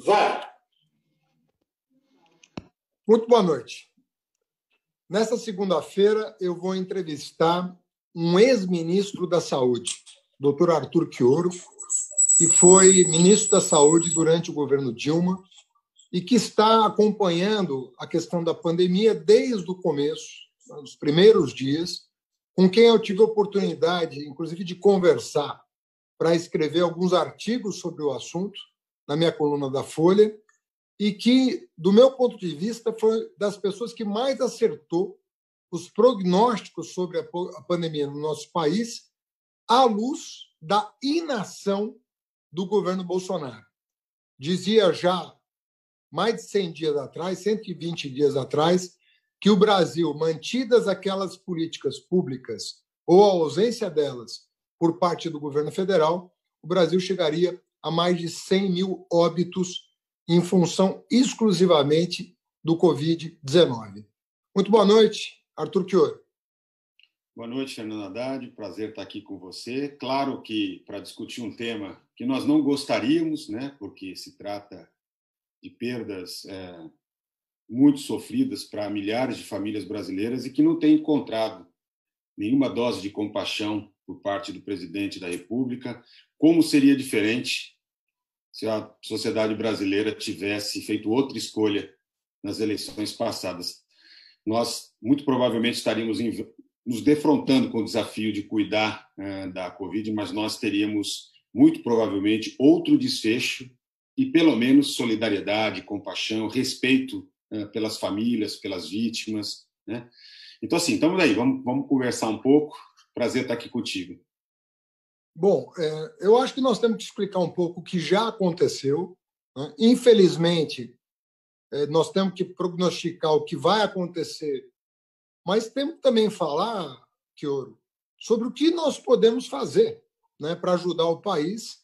Vai! Muito boa noite. Nesta segunda-feira, eu vou entrevistar um ex-ministro da Saúde, Dr. Arthur Chioro, que foi ministro da Saúde durante o governo Dilma e que está acompanhando a questão da pandemia desde o começo, nos primeiros dias, com quem eu tive a oportunidade, inclusive, de conversar para escrever alguns artigos sobre o assunto na minha coluna da Folha, e que, do meu ponto de vista, foi das pessoas que mais acertou os prognósticos sobre a pandemia no nosso país, à luz da inação do governo Bolsonaro. Dizia já mais de 100 dias atrás, 120 dias atrás, que o Brasil, mantidas aquelas políticas públicas ou a ausência delas por parte do governo federal, o Brasil chegaria a mais de 100 mil óbitos em função exclusivamente do Covid-19. Muito boa noite, Arthur Chioro. Boa noite, Fernando Haddad. Prazer estar aqui com você. Claro que para discutir um tema que nós não gostaríamos, né, porque se trata de perdas muito sofridas para milhares de famílias brasileiras e que não têm encontrado nenhuma dose de compaixão por parte do presidente da República. Como seria diferente se a sociedade brasileira tivesse feito outra escolha nas eleições passadas? Nós, muito provavelmente, estaríamos nos defrontando com o desafio de cuidar da Covid, mas nós teríamos, muito provavelmente, outro desfecho e, pelo menos, solidariedade, compaixão, respeito pelas famílias, pelas vítimas, né? Então, assim, estamos aí, vamos conversar um pouco. Prazer estar aqui contigo. Bom, eu acho que nós temos que explicar um pouco o que já aconteceu, né? Infelizmente, nós temos que prognosticar o que vai acontecer, mas temos que também falar, Chioro, sobre o que nós podemos fazer, né, para ajudar o país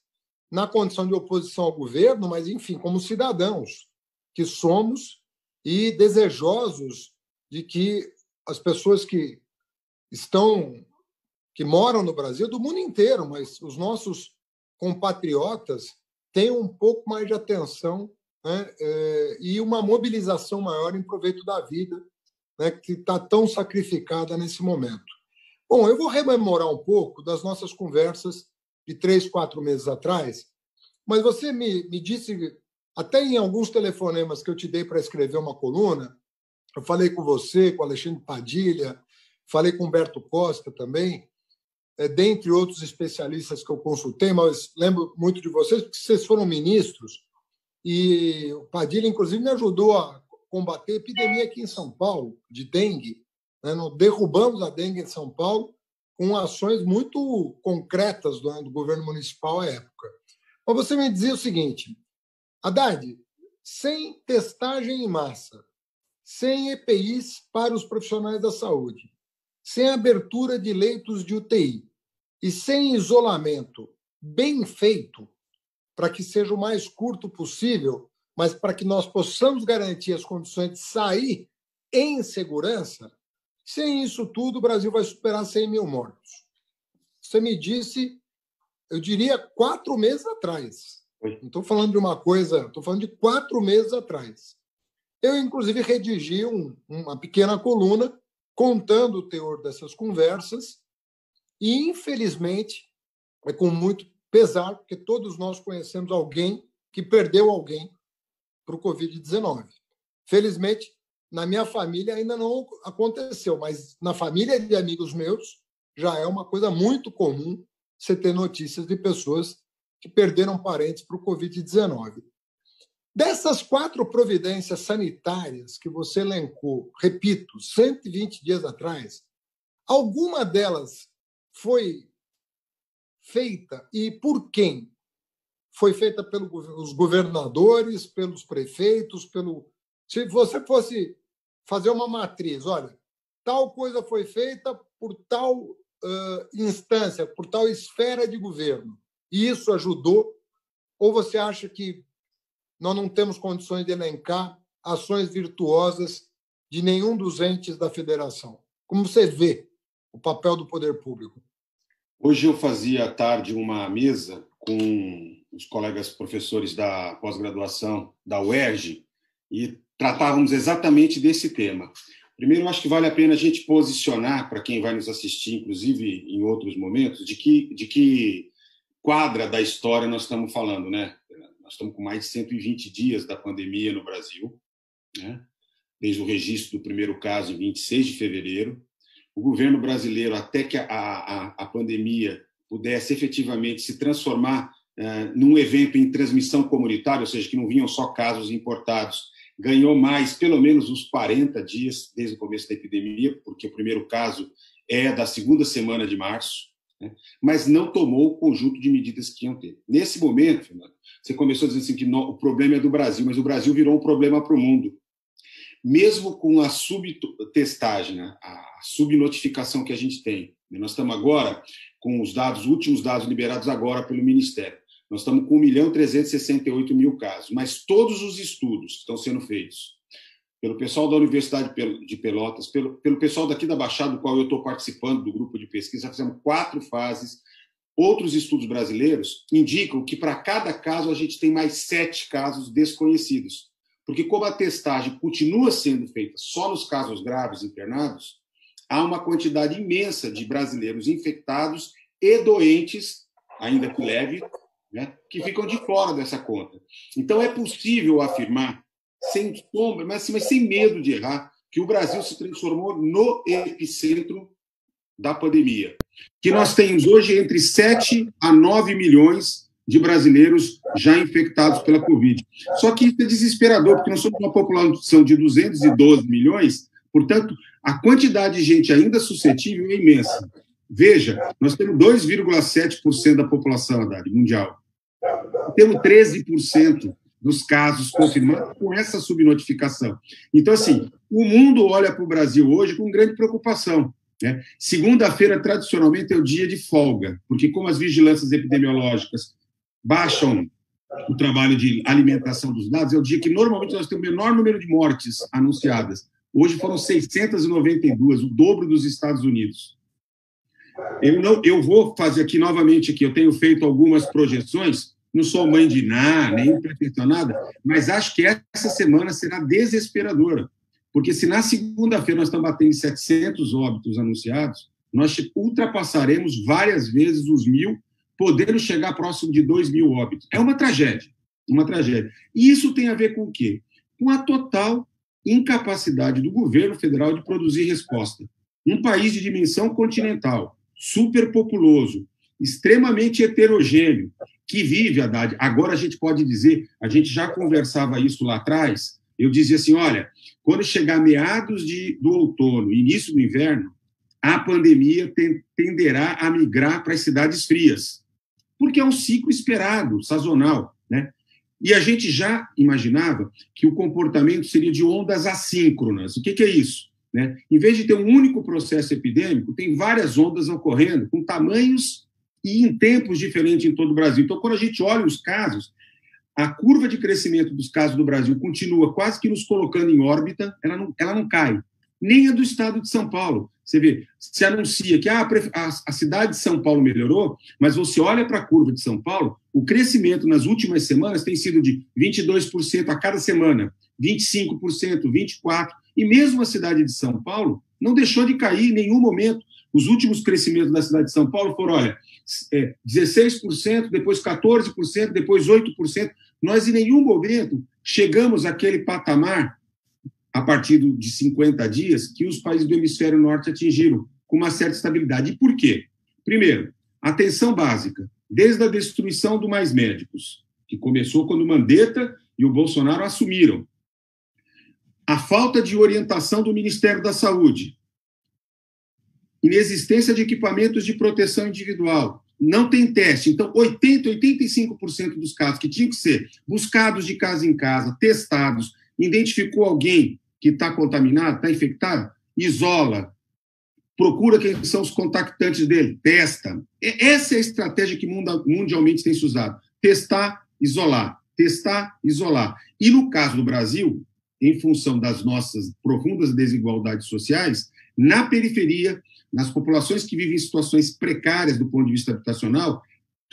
na condição de oposição ao governo, mas, enfim, como cidadãos que somos e desejosos de que as pessoas que moram no Brasil, do mundo inteiro, mas os nossos compatriotas tenham um pouco mais de atenção, né, e uma mobilização maior em proveito da vida, né, que está tão sacrificada nesse momento. Bom, eu vou rememorar um pouco das nossas conversas de 3, 4 meses atrás, mas você me disse, até em alguns telefonemas que eu te dei para escrever uma coluna, eu falei com você, com Alexandre Padilha, falei com Humberto Costa também, dentre outros especialistas que eu consultei, mas lembro muito de vocês, porque vocês foram ministros, e o Padilha, inclusive, me ajudou a combater a epidemia aqui em São Paulo, de dengue, né? Nós derrubamos a dengue em São Paulo com ações muito concretas do governo municipal à época. Mas você me dizia o seguinte, Haddad, sem testagem em massa, sem EPIs para os profissionais da saúde, sem abertura de leitos de UTI e sem isolamento bem feito, para que seja o mais curto possível, mas para que nós possamos garantir as condições de sair em segurança, sem isso tudo, o Brasil vai superar 100 mil mortos. Você me disse, eu diria, 4 meses atrás. Não estou falando de uma coisa, estou falando de 4 meses atrás. Eu, inclusive, redigi uma pequena coluna contando o teor dessas conversas e, infelizmente, é com muito pesar, porque todos nós conhecemos alguém que perdeu alguém para o Covid-19. Felizmente, na minha família ainda não aconteceu, mas na família de amigos meus já é uma coisa muito comum você ter notícias de pessoas que perderam parentes para o Covid-19. Dessas 4 providências sanitárias que você elencou, repito, 120 dias atrás, alguma delas foi feita e por quem? Foi feita pelos governadores, pelos prefeitos, Se você fosse fazer uma matriz, olha, tal coisa foi feita por tal instância, por tal esfera de governo, e isso ajudou? Ou você acha que nós não temos condições de elencar ações virtuosas de nenhum dos entes da federação? Como você vê o papel do poder público? Hoje eu fazia à tarde uma mesa com os colegas professores da pós-graduação da UERJ e tratávamos exatamente desse tema. Primeiro, acho que vale a pena a gente posicionar, para quem vai nos assistir, inclusive em outros momentos, de que quadra da história nós estamos falando, né? Nós estamos com mais de 120 dias da pandemia no Brasil, né? Desde o registro do primeiro caso em 26 de fevereiro. O governo brasileiro, até que a pandemia pudesse efetivamente se transformar num evento em transmissão comunitária, ou seja, que não vinham só casos importados, ganhou mais, pelo menos, uns 40 dias desde o começo da epidemia, porque o primeiro caso é da segunda semana de março, né? Mas não tomou o conjunto de medidas que iam ter. Nesse momento, Fernando, você começou dizendo assim que o problema é do Brasil, mas o Brasil virou um problema para o mundo. Mesmo com a subtestagem, né, a subnotificação que a gente tem, nós estamos agora com os últimos dados liberados agora pelo Ministério. Nós estamos com 1.368.000 casos, mas todos os estudos que estão sendo feitos pelo pessoal da Universidade de Pelotas, pelo pessoal daqui da Baixada, do qual eu estou participando do grupo de pesquisa, fizemos 4 fases. Outros estudos brasileiros indicam que para cada caso a gente tem mais 7 casos desconhecidos. Porque como a testagem continua sendo feita só nos casos graves internados, há uma quantidade imensa de brasileiros infectados e doentes, ainda que leve, né, que ficam de fora dessa conta. Então, é possível afirmar, sem sombra, mas sem medo de errar, que o Brasil se transformou no epicentro da pandemia. Que nós temos hoje entre 7 a 9 milhões de brasileiros já infectados pela Covid. Só que isso é desesperador, porque nós somos uma população de 212 milhões, portanto, a quantidade de gente ainda suscetível é imensa. Veja, nós temos 2,7% da população mundial. Temos 13% dos casos confirmados com essa subnotificação. Então, assim, o mundo olha para o Brasil hoje com grande preocupação, né? Segunda-feira, tradicionalmente, é o dia de folga, porque como as vigilâncias epidemiológicas baixam o trabalho de alimentação dos dados, é o dia que normalmente nós temos o menor número de mortes anunciadas. Hoje foram 692, o dobro dos Estados Unidos. Eu vou fazer aqui novamente, eu tenho feito algumas projeções, não sou mãe de nada, nem pretensão mas acho que essa semana será desesperadora, porque se na segunda-feira nós estamos batendo em 700 óbitos anunciados, nós ultrapassaremos várias vezes os 1.000, podendo chegar próximo de 2.000 óbitos. É uma tragédia, uma tragédia. E isso tem a ver com o quê? Com a total incapacidade do governo federal de produzir resposta. Um país de dimensão continental, superpopuloso, extremamente heterogêneo, que vive, Haddad, agora a gente pode dizer, a gente já conversava isso lá atrás, eu dizia assim, olha, quando chegar meados do outono, início do inverno, a pandemia tenderá a migrar para as cidades frias, porque é um ciclo esperado, sazonal, né? E a gente já imaginava que o comportamento seria de ondas assíncronas. O que é isso? Né? Em vez de ter um único processo epidêmico, tem várias ondas ocorrendo, com tamanhos e em tempos diferentes em todo o Brasil. Então, quando a gente olha os casos, a curva de crescimento dos casos do Brasil continua quase que nos colocando em órbita, ela não cai. Nem a do estado de São Paulo. Você vê, se anuncia que a cidade de São Paulo melhorou, mas você olha para a curva de São Paulo, o crescimento nas últimas semanas tem sido de 22% a cada semana, 25%, 24%, e mesmo a cidade de São Paulo não deixou de cair em nenhum momento. Os últimos crescimentos da cidade de São Paulo foram, 16%, depois 14%, depois 8%. Nós, em nenhum momento, chegamos àquele patamar a partir de 50 dias, que os países do hemisfério norte atingiram, com uma certa estabilidade. E por quê? Primeiro, atenção básica, desde a destruição do Mais Médicos, que começou quando Mandetta e o Bolsonaro assumiram. A falta de orientação do Ministério da Saúde, inexistência de equipamentos de proteção individual, não tem teste. Então, 85% dos casos que tinham que ser buscados de casa em casa, testados, identificou alguém que está contaminado, está infectado, isola, procura quem são os contactantes dele, testa. Essa é a estratégia que mundialmente tem se usado. Testar, isolar. Testar, isolar. E no caso do Brasil, em função das nossas profundas desigualdades sociais, na periferia, nas populações que vivem em situações precárias do ponto de vista habitacional,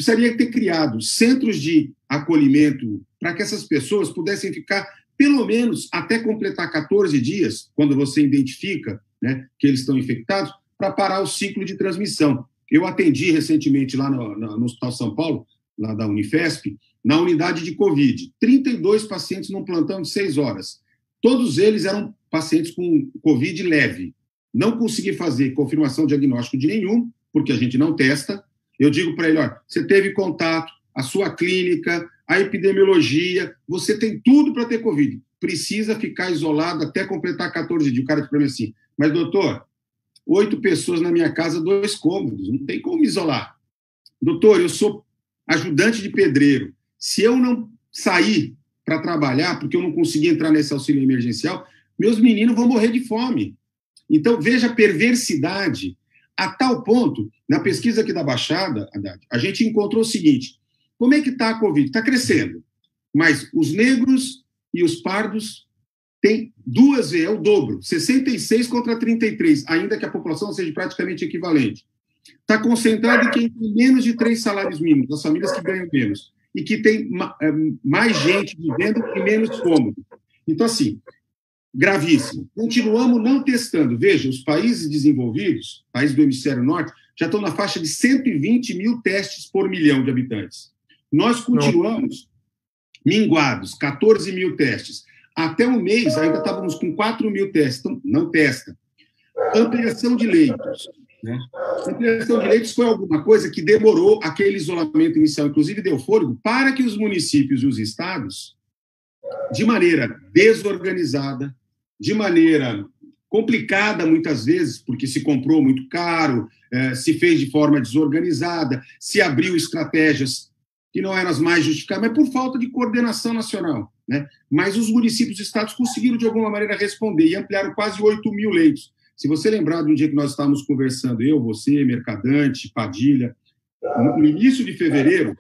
precisaria ter criado centros de acolhimento para que essas pessoas pudessem ficar pelo menos até completar 14 dias, quando você identifica, né, que eles estão infectados, para parar o ciclo de transmissão. Eu atendi recentemente lá no Hospital São Paulo, lá da Unifesp, na unidade de Covid. 32 pacientes num plantão de 6 horas. Todos eles eram pacientes com Covid leve. Não consegui fazer confirmação diagnóstico de nenhum, porque a gente não testa. Eu digo para ele, olha, você teve contato, a sua clínica, a epidemiologia, você tem tudo para ter Covid. Precisa ficar isolado até completar 14 dias. O cara diz para mim assim, mas doutor, 8 pessoas na minha casa, 2 cômodos, não tem como me isolar. Doutor, eu sou ajudante de pedreiro. Se eu não sair para trabalhar, porque eu não consegui entrar nesse auxílio emergencial, meus meninos vão morrer de fome. Então, veja a perversidade, a tal ponto, na pesquisa aqui da Baixada, Haddad, a gente encontrou o seguinte, como é que está a Covid? Está crescendo, mas os negros e os pardos têm 2 vezes, é o dobro, 66 contra 33, ainda que a população seja praticamente equivalente. Está concentrado em quem tem menos de 3 salários mínimos, as famílias que ganham menos, e que tem mais gente vivendo e menos cômodo. Então, assim, gravíssimo. Continuamos não testando. Veja, os países desenvolvidos, países do hemisfério norte, já estão na faixa de 120 mil testes por milhão de habitantes. Nós continuamos minguados, 14 mil testes. Até um mês, ainda estávamos com 4 mil testes. Então, não testa. Ampliação de leitos. Né? Ampliação de leitos foi alguma coisa que demorou aquele isolamento inicial, inclusive deu fôlego, para que os municípios e os estados, de maneira desorganizada, de maneira complicada muitas vezes, porque se comprou muito caro, se fez de forma desorganizada, se abriu estratégias que não eram as mais justificadas, mas por falta de coordenação nacional. Né? Mas os municípios e estados conseguiram, de alguma maneira, responder e ampliaram quase 8 mil leitos. Se você lembrar de um dia que nós estávamos conversando, eu, você, Mercadante, Padilha, no início de fevereiro,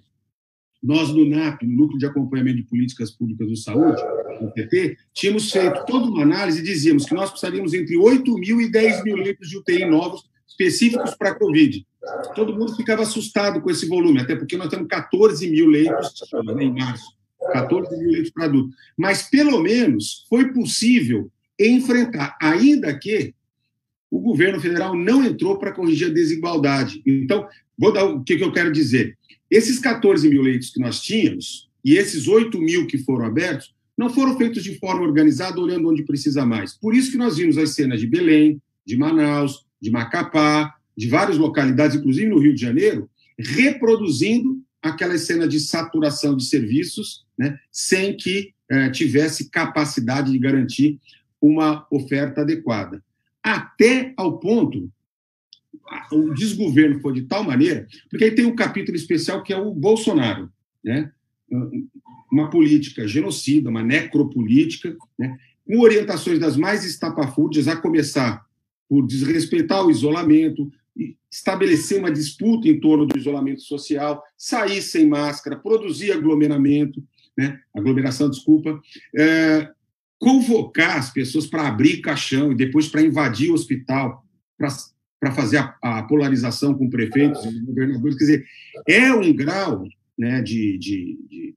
nós no NAP, no Núcleo de Acompanhamento de Políticas Públicas de Saúde, no PT, tínhamos feito toda uma análise e dizíamos que nós precisaríamos entre 8 mil e 10 mil leitos de UTI novos, específicos para a Covid. Todo mundo ficava assustado com esse volume, até porque nós temos 14 mil leitos em março, 14 mil leitos para adultos. Mas, pelo menos, foi possível enfrentar, ainda que o governo federal não entrou para corrigir a desigualdade. Então, vou dar o que eu quero dizer. Esses 14 mil leitos que nós tínhamos e esses 8 mil que foram abertos não foram feitos de forma organizada, olhando onde precisa mais. Por isso que nós vimos as cenas de Belém, de Manaus, de Macapá, de várias localidades, inclusive no Rio de Janeiro, reproduzindo aquelas cenas de saturação de serviços, né, sem que tivesse capacidade de garantir uma oferta adequada. Até ao ponto, o desgoverno foi de tal maneira, porque aí tem um capítulo especial que é o Bolsonaro, né? Uma política genocida, uma necropolítica, né? Com orientações das mais estapafúrdias, a começar por desrespeitar o isolamento, estabelecer uma disputa em torno do isolamento social, sair sem máscara, produzir aglomeração, convocar as pessoas para abrir caixão e depois para invadir o hospital, para fazer a polarização com prefeitos e governadores. Quer dizer, é um grau, né, de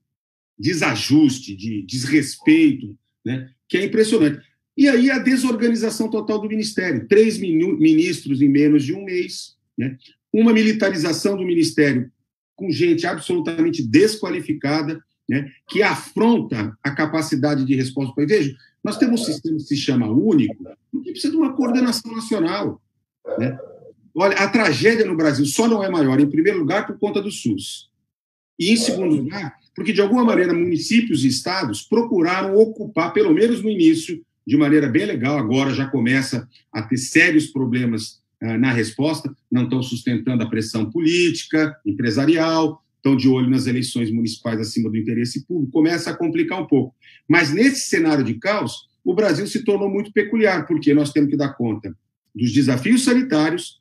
desajuste, de desrespeito, né, que é impressionante. E aí a desorganização total do Ministério. 3 ministros em menos de um mês, né, uma militarização do Ministério com gente absolutamente desqualificada, né, que afronta a capacidade de resposta do país. Veja, nós temos um sistema que se chama único, que precisa de uma coordenação nacional. Né? Olha, a tragédia no Brasil só não é maior, em primeiro lugar, por conta do SUS. E, em segundo lugar, porque, de alguma maneira, municípios e estados procuraram ocupar, pelo menos no início, de maneira bem legal, agora já começa a ter sérios problemas na resposta, não estão sustentando a pressão política, empresarial, estão de olho nas eleições municipais acima do interesse público, começa a complicar um pouco. Mas, nesse cenário de caos, o Brasil se tornou muito peculiar, porque nós temos que dar conta dos desafios sanitários,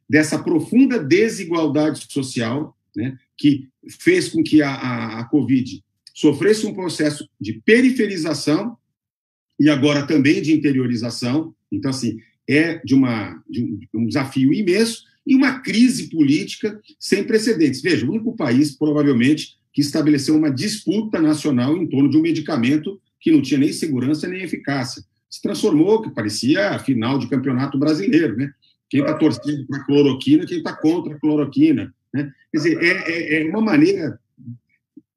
dessa profunda desigualdade social, né, que fez com que a Covid sofresse um processo de periferização e agora também de interiorização. Então, assim, é de um desafio imenso, e uma crise política sem precedentes. Veja, o único país, provavelmente, que estabeleceu uma disputa nacional em torno de um medicamento que não tinha nem segurança nem eficácia. Se transformou, que parecia a final de campeonato brasileiro, né? Quem está torcendo para a cloroquina, quem está contra a cloroquina, né? Quer dizer, é uma maneira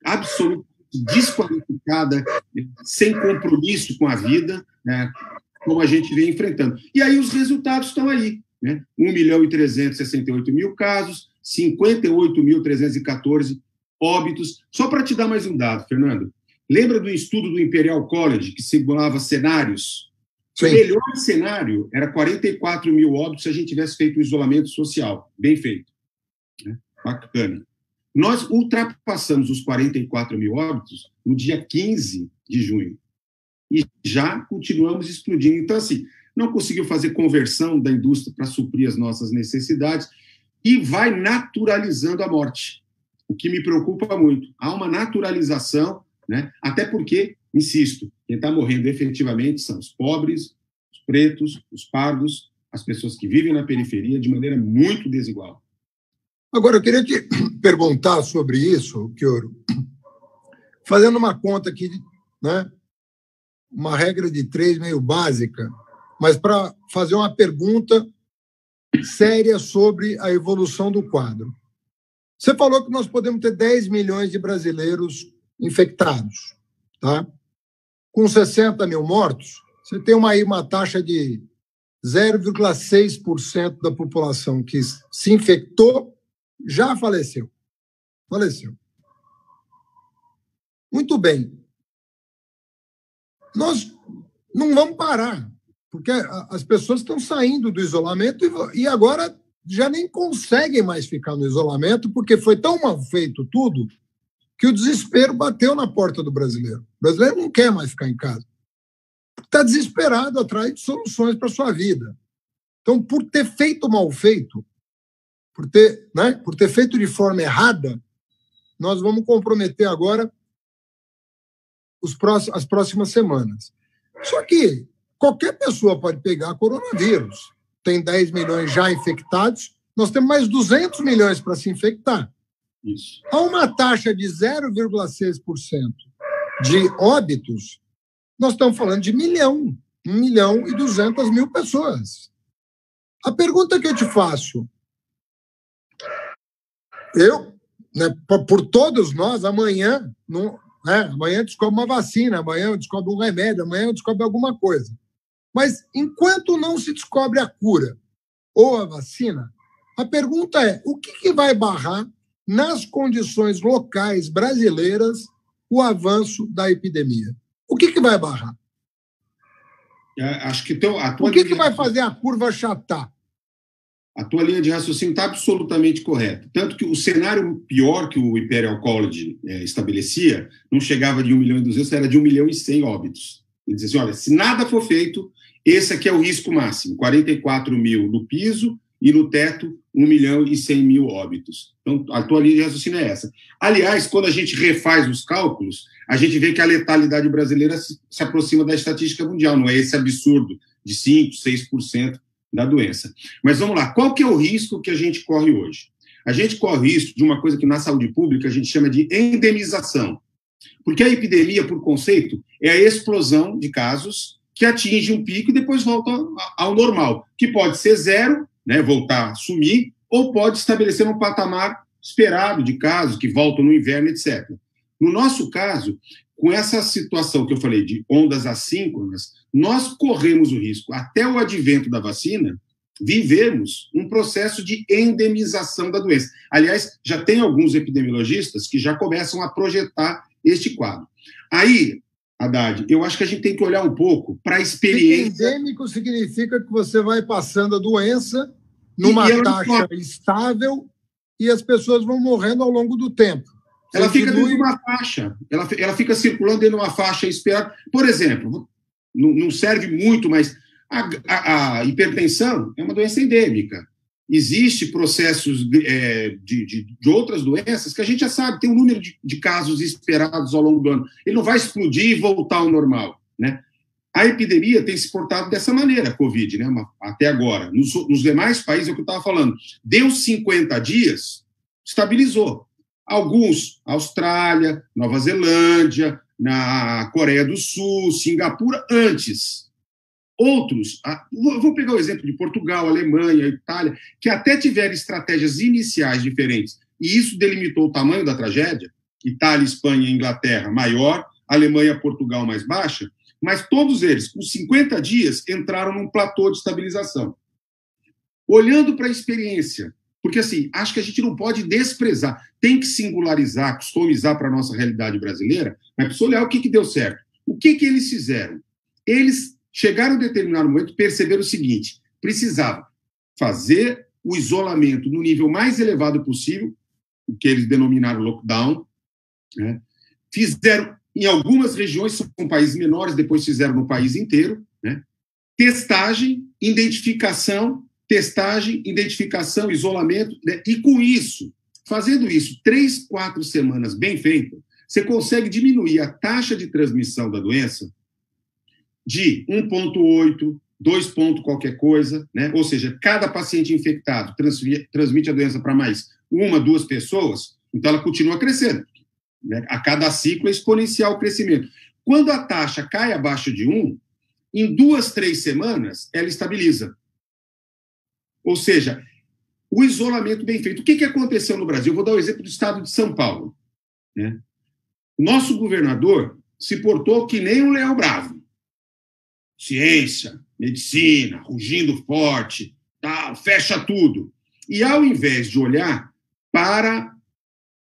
absolutamente desqualificada, sem compromisso com a vida, né, como a gente vem enfrentando. E aí os resultados estão aí, né? 1.368.000 casos, 58.314 óbitos. Só para te dar mais um dado, Fernando, lembra do estudo do Imperial College, que simulava cenários? Sim. O melhor cenário era 44.000 óbitos se a gente tivesse feito o isolamento social, bem feito, né? Bacana. Nós ultrapassamos os 44.000 óbitos no dia 15 de junho e já continuamos explodindo. Então, assim, não conseguiu fazer conversão da indústria para suprir as nossas necessidades e vai naturalizando a morte, o que me preocupa muito. Há uma naturalização, né? Até porque, insisto, quem está morrendo efetivamente são os pobres, os pretos, os pardos, as pessoas que vivem na periferia de maneira muito desigual. Agora, eu queria te perguntar sobre isso, Chioro, fazendo uma conta aqui, né? Uma regra de 3 meio básica, mas para fazer uma pergunta séria sobre a evolução do quadro. Você falou que nós podemos ter 10 milhões de brasileiros infectados, tá? Com 60 mil mortos, você tem uma taxa de 0,6% da população que se infectou já faleceu. Faleceu. Muito bem. Nós não vamos parar, porque as pessoas estão saindo do isolamento e agora já nem conseguem mais ficar no isolamento, porque foi tão mal feito tudo que o desespero bateu na porta do brasileiro. O brasileiro não quer mais ficar em casa. Está desesperado atrás de soluções para a sua vida. Então, por ter feito mal feito, por ter feito de forma errada, nós vamos comprometer agora as próximas semanas. Só que qualquer pessoa pode pegar coronavírus. Tem 10 milhões já infectados, nós temos mais 200 milhões para se infectar. Isso. Há uma taxa de 0,6% de óbitos, nós estamos falando de 1.200.000 pessoas. A pergunta que eu te faço, por todos nós, amanhã descobre uma vacina, amanhã descobre um remédio, amanhã descobre alguma coisa. Mas enquanto não se descobre a cura ou a vacina, a pergunta é: o que vai barrar nas condições locais brasileiras o avanço da epidemia? O que vai barrar? Acho que o que vai fazer a curva achatar? A tua linha de raciocínio está absolutamente correta. Tanto que o cenário pior que o Imperial College estabelecia não chegava de 1.200.000, era de 1.100.000 óbitos. Ele dizia assim, olha, se nada for feito, esse aqui é o risco máximo, 44.000 no piso e no teto 1.100.000 óbitos. Então, a tua linha de raciocínio é essa. Aliás, quando a gente refaz os cálculos, a gente vê que a letalidade brasileira se aproxima da estatística mundial, não é esse absurdo de 5%, 6% da doença. Mas vamos lá, qual que é o risco que a gente corre hoje? A gente corre o risco de uma coisa que na saúde pública a gente chama de endemização. Porque a epidemia, por conceito, é a explosão de casos que atinge um pico e depois volta ao normal, que pode ser zero, né, voltar a sumir, ou pode estabelecer um patamar esperado de casos que voltam no inverno, etc. No nosso caso, com essa situação que eu falei de ondas assíncronas, nós corremos o risco, até o advento da vacina, vivemos um processo de endemização da doença. Aliás, já tem alguns epidemiologistas que já começam a projetar este quadro. Aí, Haddad, eu acho que a gente tem que olhar um pouco para a experiência... Endêmico significa que você vai passando a doença numa taxa estável e as pessoas vão morrendo ao longo do tempo. Ela fica dentro de uma faixa, ela fica circulando dentro de uma faixa esperada. Por exemplo, não serve muito, mas a hipertensão é uma doença endêmica. Existem processos de outras doenças que a gente já sabe, tem um número de casos esperados ao longo do ano. Ele não vai explodir e voltar ao normal, né? a epidemia tem se portado dessa maneira, a Covid, né? Até agora. Nos demais países, é o que eu estava falando, deu 50 dias, estabilizou. Alguns, Austrália, Nova Zelândia, na Coreia do Sul, Singapura, antes. Outros, vou pegar o exemplo de Portugal, Alemanha, Itália, que até tiveram estratégias iniciais diferentes, e isso delimitou o tamanho da tragédia. Itália, Espanha e Inglaterra, maior, Alemanha, Portugal, mais baixa, mas todos eles, com 50 dias, entraram num platô de estabilização. Olhando para a experiência, porque, assim, acho que a gente não pode desprezar, tem que singularizar, customizar para a nossa realidade brasileira, mas precisa olhar o que deu certo. O que eles fizeram? Eles chegaram a um determinado momento, perceberam o seguinte, precisava fazer o isolamento no nível mais elevado possível, o que eles denominaram lockdown, né? Fizeram, em algumas regiões, são países menores, depois fizeram no país inteiro, né? Testagem, identificação, isolamento, né? E com isso, fazendo isso 3, 4 semanas bem feito, você consegue diminuir a taxa de transmissão da doença de 1,8, 2 ponto qualquer coisa, né? Ou seja, cada paciente infectado transmite a doença para mais 1, 2 pessoas, então ela continua crescendo, né? A cada ciclo é exponencial o crescimento. Quando a taxa cai abaixo de 1, em 2, 3 semanas, ela estabiliza. Ou seja, o isolamento bem feito. O que aconteceu no Brasil? Eu vou dar o exemplo do estado de São Paulo, né? O nosso governador se portou que nem um leão bravo. Ciência, medicina, rugindo forte, tal, fecha tudo. E ao invés de olhar para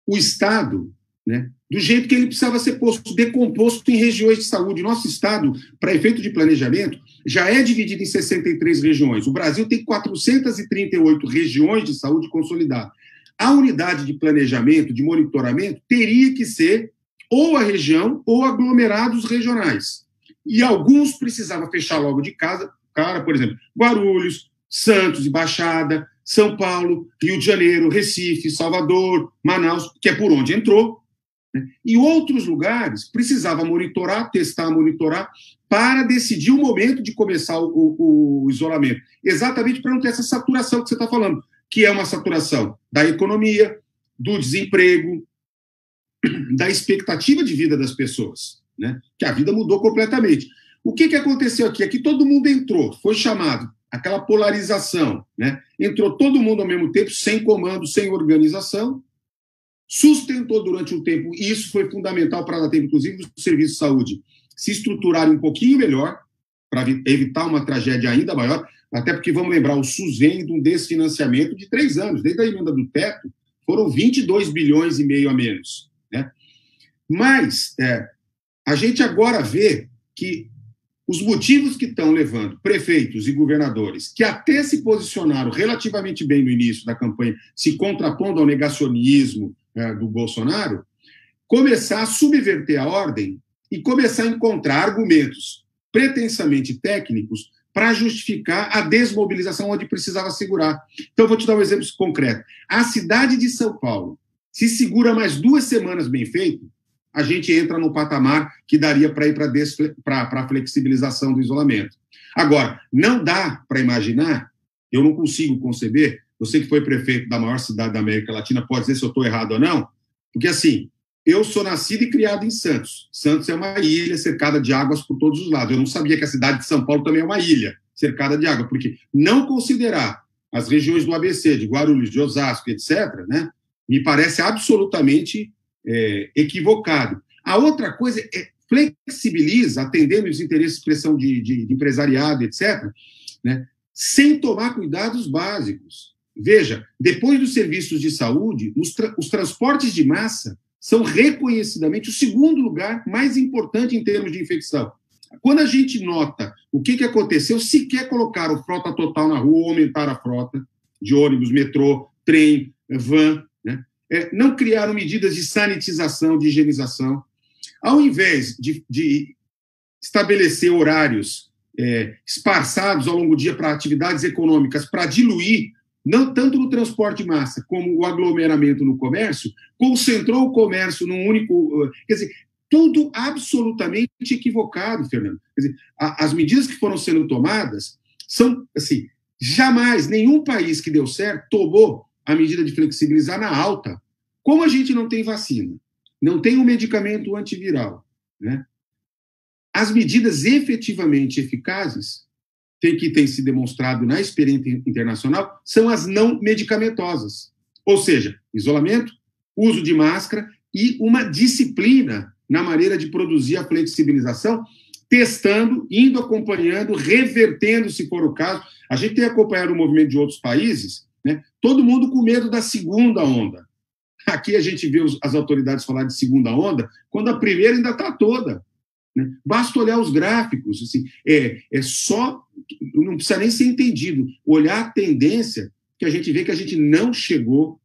o Estado, né, do jeito que ele precisava ser posto, decomposto em regiões de saúde. Nosso Estado, para efeito de planejamento, já é dividido em 63 regiões. O Brasil tem 438 regiões de saúde consolidadas. A unidade de planejamento, de monitoramento, teria que ser ou a região ou aglomerados regionais. E alguns precisavam fechar logo de casa, por exemplo, Guarulhos, Santos e Baixada, São Paulo, Rio de Janeiro, Recife, Salvador, Manaus, que é por onde entrou, né? E outros lugares precisavam monitorar, testar, monitorar, para decidir o momento de começar o isolamento. Exatamente para não ter essa saturação que você está falando, que é uma saturação da economia, do desemprego, da expectativa de vida das pessoas, né? Que a vida mudou completamente. O que aconteceu aqui? Aqui todo mundo entrou, foi chamado, aquela polarização, né? Entrou todo mundo ao mesmo tempo, sem comando, sem organização, sustentou durante um tempo, e isso foi fundamental para dar tempo, inclusive, dos serviços de saúde se estruturarem um pouquinho melhor, para evitar uma tragédia ainda maior, até porque, vamos lembrar, o SUS vem de um desfinanciamento de 3 anos, desde a emenda do teto, foram 22 bilhões e meio a menos, né? Mas a gente agora vê que os motivos que estão levando prefeitos e governadores, que até se posicionaram relativamente bem no início da campanha, se contrapondo ao negacionismo do Bolsonaro, começar a subverter a ordem e começar a encontrar argumentos pretensamente técnicos para justificar a desmobilização onde precisava segurar. Então, eu vou te dar um exemplo concreto. A cidade de São Paulo, se segura mais 2 semanas bem feito, a gente entra no patamar que daria para ir para a flexibilização do isolamento. Agora, não dá para imaginar, eu não consigo conceber, você que foi prefeito da maior cidade da América Latina, pode dizer se eu estou errado ou não, porque assim, eu sou nascido e criado em Santos. Santos é uma ilha cercada de águas por todos os lados. Eu não sabia que a cidade de São Paulo também é uma ilha cercada de água, porque não considerar as regiões do ABC, de Guarulhos, de Osasco, etc., né, me parece absolutamente equivocado. A outra coisa é flexibiliza, atendendo os interesses de expressão de empresariado, etc., né, sem tomar cuidados básicos. Veja, depois dos serviços de saúde, os transportes de massa são reconhecidamente o segundo lugar mais importante em termos de infecção. Quando a gente nota o que aconteceu, sequer colocaram frota total na rua ou aumentaram a frota de ônibus, metrô, trem, van, né? Não criaram medidas de sanitização, de higienização. Ao invés de estabelecer horários esparçados ao longo do dia para atividades econômicas, para diluir, não tanto no transporte de massa como o aglomeramento no comércio, concentrou o comércio num único... Quer dizer, tudo absolutamente equivocado, Fernando. Quer dizer, as medidas que foram sendo tomadas são, assim, jamais nenhum país que deu certo tomou a medida de flexibilizar na alta. Como a gente não tem vacina, não tem um medicamento antiviral, né? As medidas efetivamente eficazes, que tem se demonstrado na experiência internacional, são as não medicamentosas. Ou seja, isolamento, uso de máscara e uma disciplina na maneira de produzir a flexibilização, testando, indo acompanhando, revertendo, se for o caso. A gente tem acompanhado o movimento de outros países, né? Todo mundo com medo da segunda onda. Aqui a gente vê as autoridades falar de segunda onda, quando a primeira ainda está toda. Né? Basta olhar os gráficos. Assim, só, não precisa nem ser entendido, olhar a tendência que a gente vê que a gente não chegou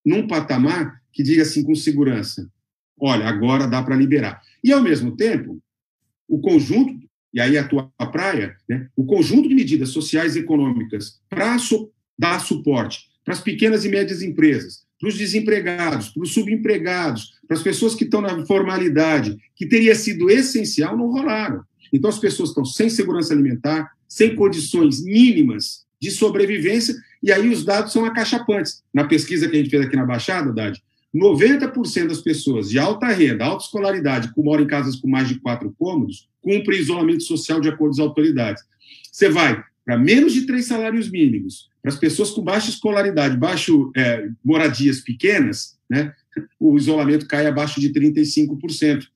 num patamar que diga assim com segurança, olha, agora dá para liberar. E, ao mesmo tempo, o conjunto, e aí a tua praia, né, o conjunto de medidas sociais e econômicas para dar suporte para as pequenas e médias empresas, para os desempregados, para os subempregados, para as pessoas que estão na formalidade, que teria sido essencial, não rolaram. Então, as pessoas estão sem segurança alimentar, sem condições mínimas de sobrevivência, e aí os dados são acachapantes. Na pesquisa que a gente fez aqui na Baixada, Dade, 90% das pessoas de alta renda, alta escolaridade, que moram em casas com mais de 4 cômodos, cumprem isolamento social de acordo com as autoridades. Você vai para menos de 3 salários mínimos, para as pessoas com baixa escolaridade, moradias pequenas, né, o isolamento cai abaixo de 35%.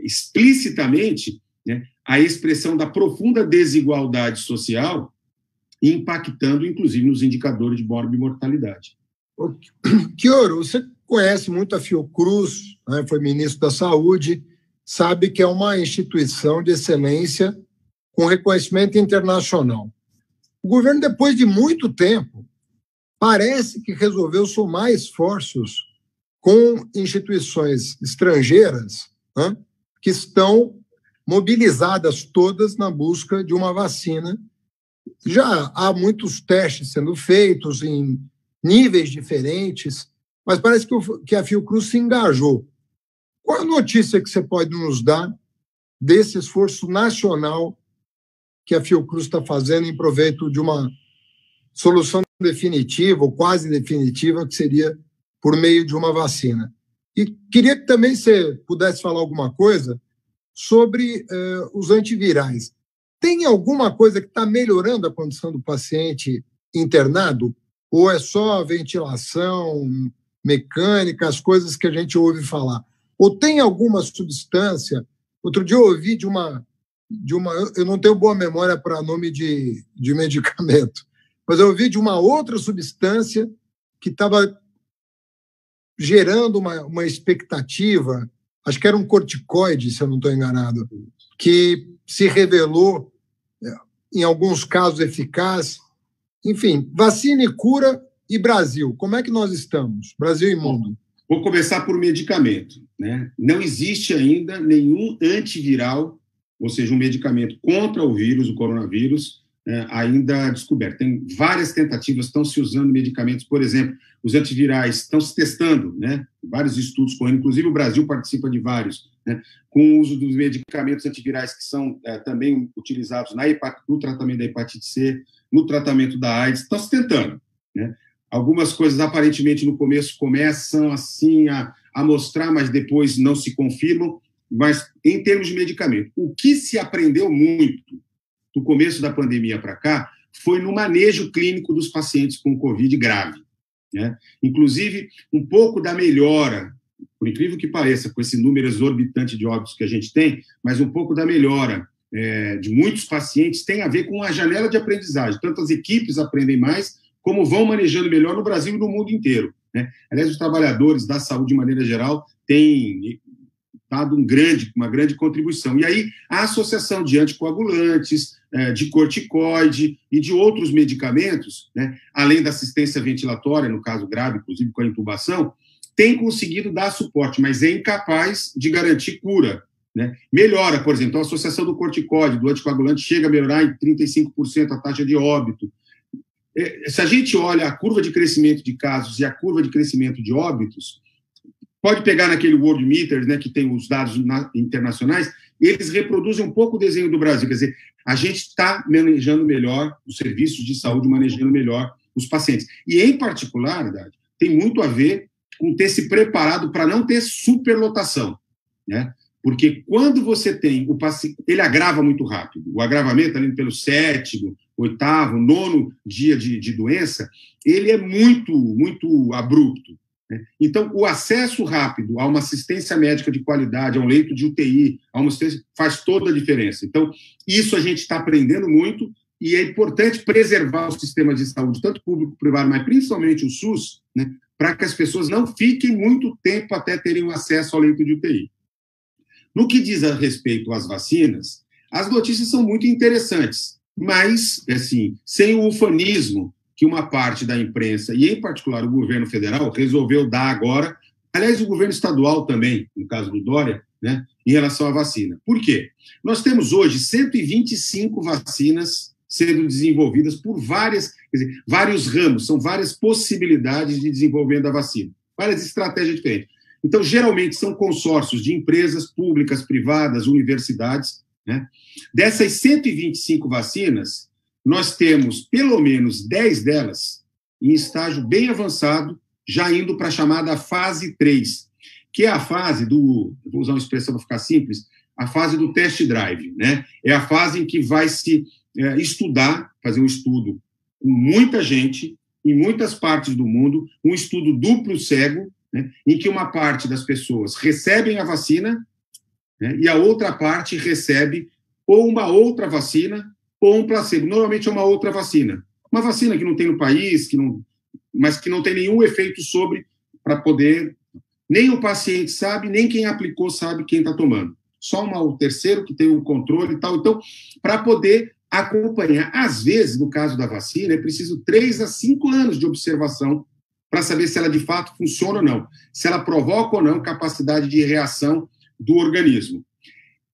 Explicitamente, né, a expressão da profunda desigualdade social impactando, inclusive, nos indicadores de morbimortalidade. Chioro, você conhece muito a Fiocruz, né, foi ministro da Saúde, sabe que é uma instituição de excelência com reconhecimento internacional. O governo, depois de muito tempo, parece que resolveu somar esforços com instituições estrangeiras, né, que estão mobilizadas todas na busca de uma vacina. Já há muitos testes sendo feitos em níveis diferentes, mas parece que a Fiocruz se engajou. Qual a notícia que você pode nos dar desse esforço nacional que a Fiocruz está fazendo em proveito de uma solução definitiva, ou quase definitiva, que seria por meio de uma vacina? E queria que também você pudesse falar alguma coisa sobre os antivirais. Tem alguma coisa que está melhorando a condição do paciente internado? Ou é só a ventilação mecânica, as coisas que a gente ouve falar? Ou tem alguma substância? Outro dia eu ouvi de uma eu não tenho boa memória para nome de medicamento, mas eu ouvi de uma outra substância que estava gerando uma expectativa, acho que era um corticoide, se eu não estou enganado, que se revelou, em alguns casos, eficaz. Enfim, vacina e cura e Brasil. Como é que nós estamos? Brasil e mundo. Vou começar por medicamento, né? Não existe ainda nenhum antiviral, ou seja, um medicamento contra o vírus, o coronavírus, ainda descoberto. Tem várias tentativas, estão se usando medicamentos, por exemplo, os antivirais estão se testando, né? Vários estudos correndo, inclusive o Brasil participa de vários, né? Com o uso dos medicamentos antivirais que são também utilizados no tratamento da hepatite C, no tratamento da AIDS, estão se tentando, né? Algumas coisas, aparentemente, no começo começam assim a mostrar, mas depois não se confirmam. Mas, em termos de medicamento, o que se aprendeu muito do começo da pandemia para cá foi no manejo clínico dos pacientes com Covid grave, né? Inclusive, um pouco da melhora, por incrível que pareça, com esse número exorbitante de óbitos que a gente tem, mas um pouco da melhora de muitos pacientes tem a ver com a janela de aprendizagem. Tanto as equipes aprendem mais, como vão manejando melhor no Brasil e no mundo inteiro, né? Aliás, os trabalhadores da saúde, de maneira geral, têm dado uma grande contribuição. E aí, a associação de anticoagulantes, de corticoide e de outros medicamentos, né, além da assistência ventilatória, no caso grave, inclusive com a intubação, tem conseguido dar suporte, mas é incapaz de garantir cura, né? Melhora, por exemplo, a associação do corticoide, do anticoagulante, chega a melhorar em 35% a taxa de óbito. Se a gente olha a curva de crescimento de casos e a curva de crescimento de óbitos, pode pegar naquele World Meter, né, que tem os dados internacionais, eles reproduzem um pouco o desenho do Brasil. Quer dizer, a gente está manejando melhor os serviços de saúde, manejando melhor os pacientes. E, em particular, tem muito a ver com ter se preparado para não ter superlotação, né? Porque quando você tem o paciente, ele agrava muito rápido. O agravamento, ali pelo 7º, 8º, 9º dia de doença, ele é muito abrupto, né? Então, o acesso rápido a uma assistência médica de qualidade, a um leito de UTI, a uma assistência, faz toda a diferença. Então, isso a gente está aprendendo muito e é importante preservar o sistema de saúde, tanto público privado, mas principalmente o SUS, né, para que as pessoas não fiquem muito tempo até terem acesso ao leito de UTI. No que diz a respeito às vacinas, as notícias são muito interessantes, mas, assim, sem o ufanismo que uma parte da imprensa, e em particular o governo federal, resolveu dar agora, aliás, o governo estadual também, no caso do Dória, né, em relação à vacina. Por quê? Nós temos hoje 125 vacinas sendo desenvolvidas por vários ramos, são várias possibilidades de desenvolvimento da vacina, várias estratégias diferentes. Então, geralmente, são consórcios de empresas públicas, privadas, universidades, né? Dessas 125 vacinas, nós temos pelo menos 10 delas em estágio bem avançado, já indo para a chamada fase 3, que é a fase do, vou usar uma expressão para ficar simples, a fase do test drive, né? É a fase em que vai se estudar, fazer um estudo com muita gente, em muitas partes do mundo, um estudo duplo cego, né, em que uma parte das pessoas recebem a vacina, né, e a outra parte recebe ou uma outra vacina ou um placebo. Normalmente é uma outra vacina. Uma vacina que não tem no país, mas que não tem nenhum efeito para poder... Nem o paciente sabe, nem quem aplicou sabe quem está tomando. Só o terceiro que tem o controle e tal. Então, para poder acompanhar, às vezes, no caso da vacina, é preciso 3 a 5 anos de observação para saber se ela de fato funciona ou não, se ela provoca ou não capacidade de reação do organismo.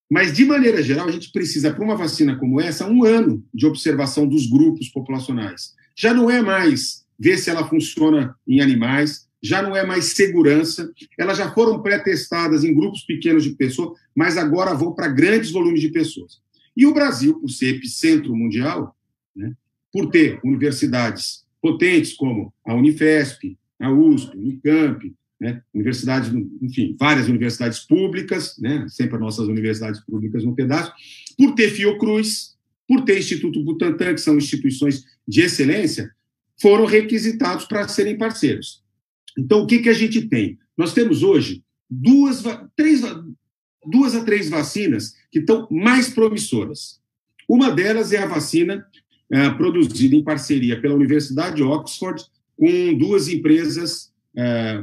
Mas, de maneira geral, a gente precisa, para uma vacina como essa, 1 ano de observação dos grupos populacionais. Já não é mais ver se ela funciona em animais, já não é mais segurança, elas já foram pré-testadas em grupos pequenos de pessoas, mas agora vão para grandes volumes de pessoas. E o Brasil, por ser epicentro mundial, né, por ter universidades potentes como a Unifesp, a USP, a Unicamp, né, universidades, enfim, várias universidades públicas, né, sempre as nossas universidades públicas no pedaço, por ter Fiocruz, por ter Instituto Butantan, que são instituições de excelência, foram requisitados para serem parceiros. Então, o que a gente tem? Nós temos hoje 2 a 3 vacinas que estão mais promissoras. Uma delas é a vacina produzida em parceria pela Universidade de Oxford com 2 empresas,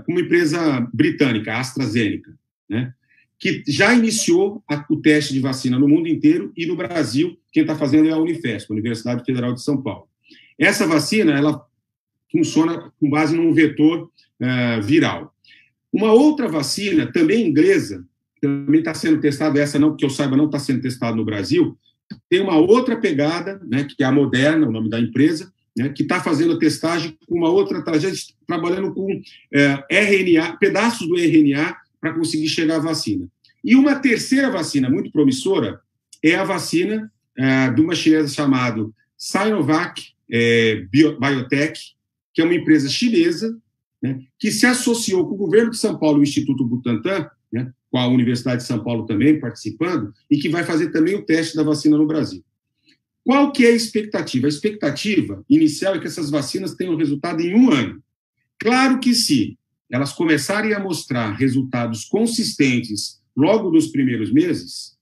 uma empresa britânica, a AstraZeneca, né, que já iniciou o teste de vacina no mundo inteiro e no Brasil, quem está fazendo é a Unifesp, a Universidade Federal de São Paulo. Essa vacina, ela funciona com base num vetor viral. Uma outra vacina, também inglesa, também está sendo testada, essa não, que eu saiba, não está sendo testada no Brasil, tem uma outra pegada, né, que é a Moderna, o nome da empresa, né, que está fazendo a testagem com uma outra tragédia, trabalhando com RNA, pedaços do RNA, para conseguir chegar à vacina. E uma terceira vacina muito promissora é a vacina de uma chinesa chamada Sinovac Biotech, que é uma empresa chinesa, né, que se associou com o governo de São Paulo e o Instituto Butantan, né, com a Universidade de São Paulo também participando, e que vai fazer também o teste da vacina no Brasil. Qual que é a expectativa? A expectativa inicial é que essas vacinas tenham resultado em 1 ano. Claro que se elas começarem a mostrar resultados consistentes logo nos primeiros meses,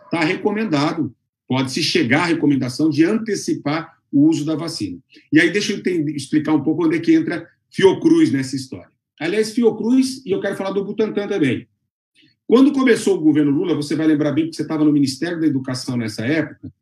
está recomendado, pode-se chegar à recomendação de antecipar o uso da vacina. E aí deixa eu explicar um pouco onde é que entra Fiocruz nessa história. Aliás, Fiocruz, e eu quero falar do Butantan também. Quando começou o governo Lula, você vai lembrar bem que você estava no Ministério da Educação nessa época,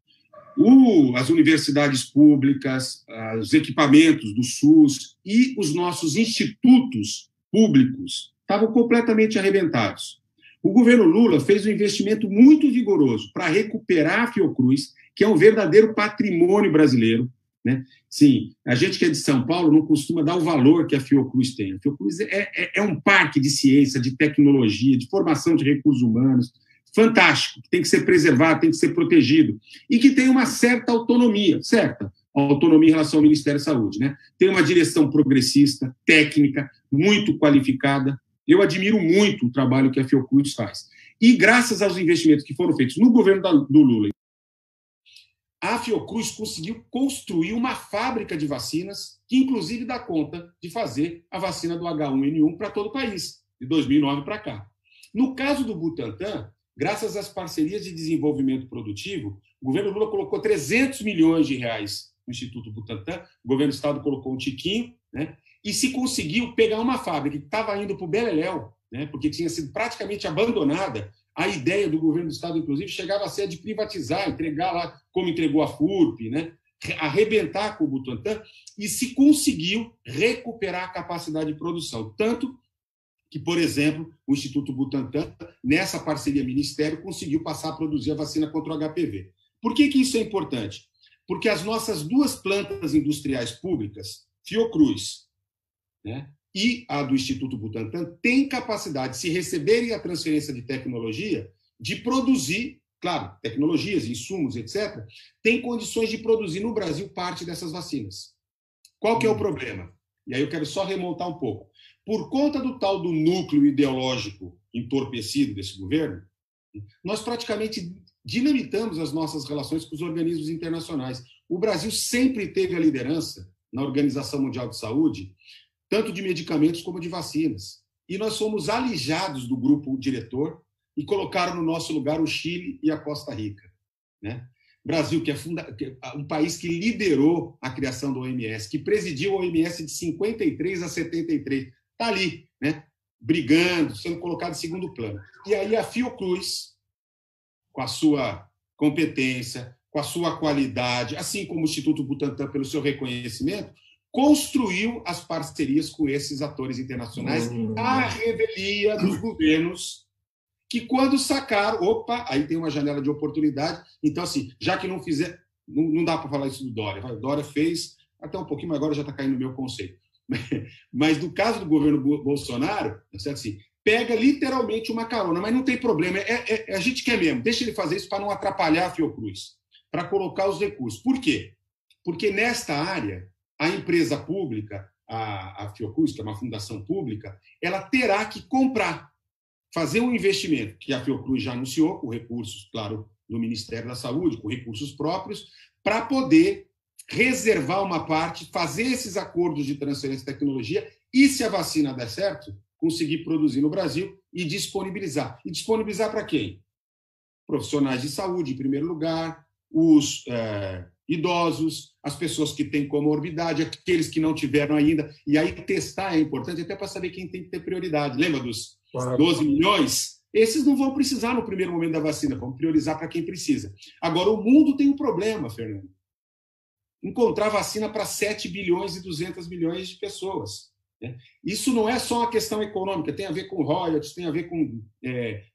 as universidades públicas, os equipamentos do SUS e os nossos institutos públicos estavam completamente arrebentados. O governo Lula fez um investimento muito vigoroso para recuperar a Fiocruz, que é um verdadeiro patrimônio brasileiro, né? Sim, a gente que é de São Paulo não costuma dar o valor que a Fiocruz tem. A Fiocruz é um parque de ciência, de tecnologia, de formação de recursos humanos, fantástico, que tem que ser preservado, tem que ser protegido, e que tem uma certa autonomia, autonomia em relação ao Ministério da Saúde, né? Tem uma direção progressista, técnica, muito qualificada. Eu admiro muito o trabalho que a Fiocruz faz. E graças aos investimentos que foram feitos no governo do Lula, a Fiocruz conseguiu construir uma fábrica de vacinas que, inclusive, dá conta de fazer a vacina do H1N1 para todo o país, de 2009 para cá. No caso do Butantan, graças às parcerias de desenvolvimento produtivo, o governo Lula colocou 300 milhões de reais no Instituto Butantan, o governo do Estado colocou um tiquinho, né? E se conseguiu pegar uma fábrica que estava indo para o Beleléu, né? Porque tinha sido praticamente abandonada. A ideia do governo do Estado, inclusive, chegava a ser de privatizar, entregar lá, como entregou a FURP, né? Arrebentar com o Butantan, e se conseguiu recuperar a capacidade de produção. Tanto que, por exemplo, o Instituto Butantan, nessa parceria ministério, conseguiu passar a produzir a vacina contra o HPV. Por que isso é importante? Porque as nossas duas plantas industriais públicas, Fiocruz, né, e a do Instituto Butantan, têm capacidade, se receberem a transferência de tecnologia, de produzir, claro, tecnologias, insumos, etc., tem condições de produzir no Brasil parte dessas vacinas. Qual que é o problema? E aí eu quero só remontar um pouco. Por conta do tal do núcleo ideológico entorpecido desse governo, nós praticamente dinamitamos as nossas relações com os organismos internacionais. O Brasil sempre teve a liderança na Organização Mundial de Saúde, tanto de medicamentos como de vacinas. E nós fomos alijados do grupo diretor e colocaram no nosso lugar o Chile e a Costa Rica, né? Brasil, que é um país que liderou a criação da OMS, que presidiu a OMS de 53 a 73, está ali, né? Brigando, sendo colocado em segundo plano. E aí a Fiocruz, com a sua competência, com a sua qualidade, assim como o Instituto Butantan, pelo seu reconhecimento, construiu as parcerias com esses atores internacionais à revelia dos governos, que quando sacaram, opa, aí tem uma janela de oportunidade. Então, assim, já que não fizer, não dá para falar isso do Dória. O Dória fez até um pouquinho, mas agora já está caindo no meu conceito. Mas no caso do governo Bolsonaro, assim, pega literalmente uma carona, mas não tem problema, a gente quer mesmo, deixa ele fazer isso para não atrapalhar a Fiocruz, para colocar os recursos. Por quê? Porque nesta área, a empresa pública, a Fiocruz, que é uma fundação pública, ela terá que comprar, fazer um investimento, que a Fiocruz já anunciou, com recursos, claro, do Ministério da Saúde, com recursos próprios, para poder reservar uma parte, fazer esses acordos de transferência de tecnologia e, se a vacina der certo, conseguir produzir no Brasil e disponibilizar. E disponibilizar para quem? Profissionais de saúde, em primeiro lugar, os idosos, as pessoas que têm comorbidade, aqueles que não tiveram ainda. E aí testar é importante até para saber quem tem que ter prioridade. Lembra dos 12 milhões? Esses não vão precisar no primeiro momento da vacina, vão priorizar para quem precisa. Agora, o mundo tem um problema, Fernando. Encontrar vacina para 7 bilhões e 200 milhões de pessoas. Né? Isso não é só uma questão econômica, tem a ver com royalties, tem a ver com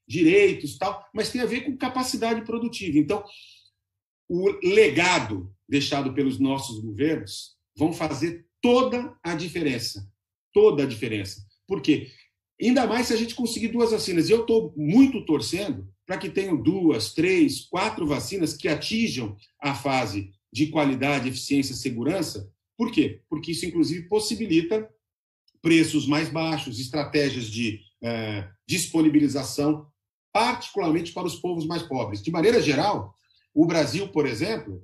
direitos, tal, mas tem a ver com capacidade produtiva. Então, o legado deixado pelos nossos governos vão fazer toda a diferença. Toda a diferença. Por quê? Ainda mais se a gente conseguir 2 vacinas. E eu estou muito torcendo para que tenham 2, 3, 4 vacinas que atinjam a fase de qualidade, eficiência, segurança. Por quê? Porque isso, inclusive, possibilita preços mais baixos, estratégias de disponibilização, particularmente para os povos mais pobres. De maneira geral, o Brasil, por exemplo,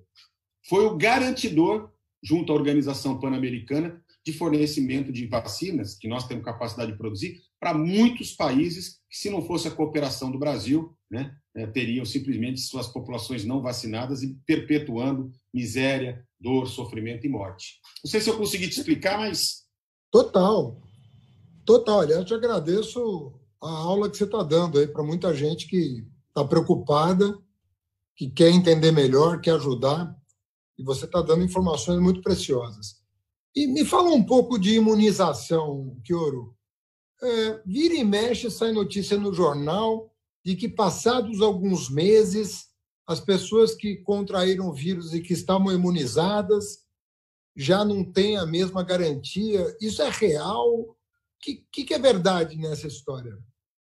foi o garantidor, junto à Organização Pan-Americana, de fornecimento de vacinas, que nós temos capacidade de produzir, para muitos países que, se não fosse a cooperação do Brasil, né, teriam simplesmente suas populações não vacinadas e perpetuando miséria, dor, sofrimento e morte. Não sei se eu consegui te explicar, mas... Total. Aliás, eu te agradeço a aula que você está dando aí para muita gente que está preocupada, que quer entender melhor, quer ajudar, e você está dando informações muito preciosas. E me fala um pouco de imunização, Kioro. Vira e mexe, sai notícia no jornal de que, passados alguns meses, as pessoas que contraíram o vírus e que estavam imunizadas já não tem a mesma garantia. Isso é real? O que é verdade nessa história?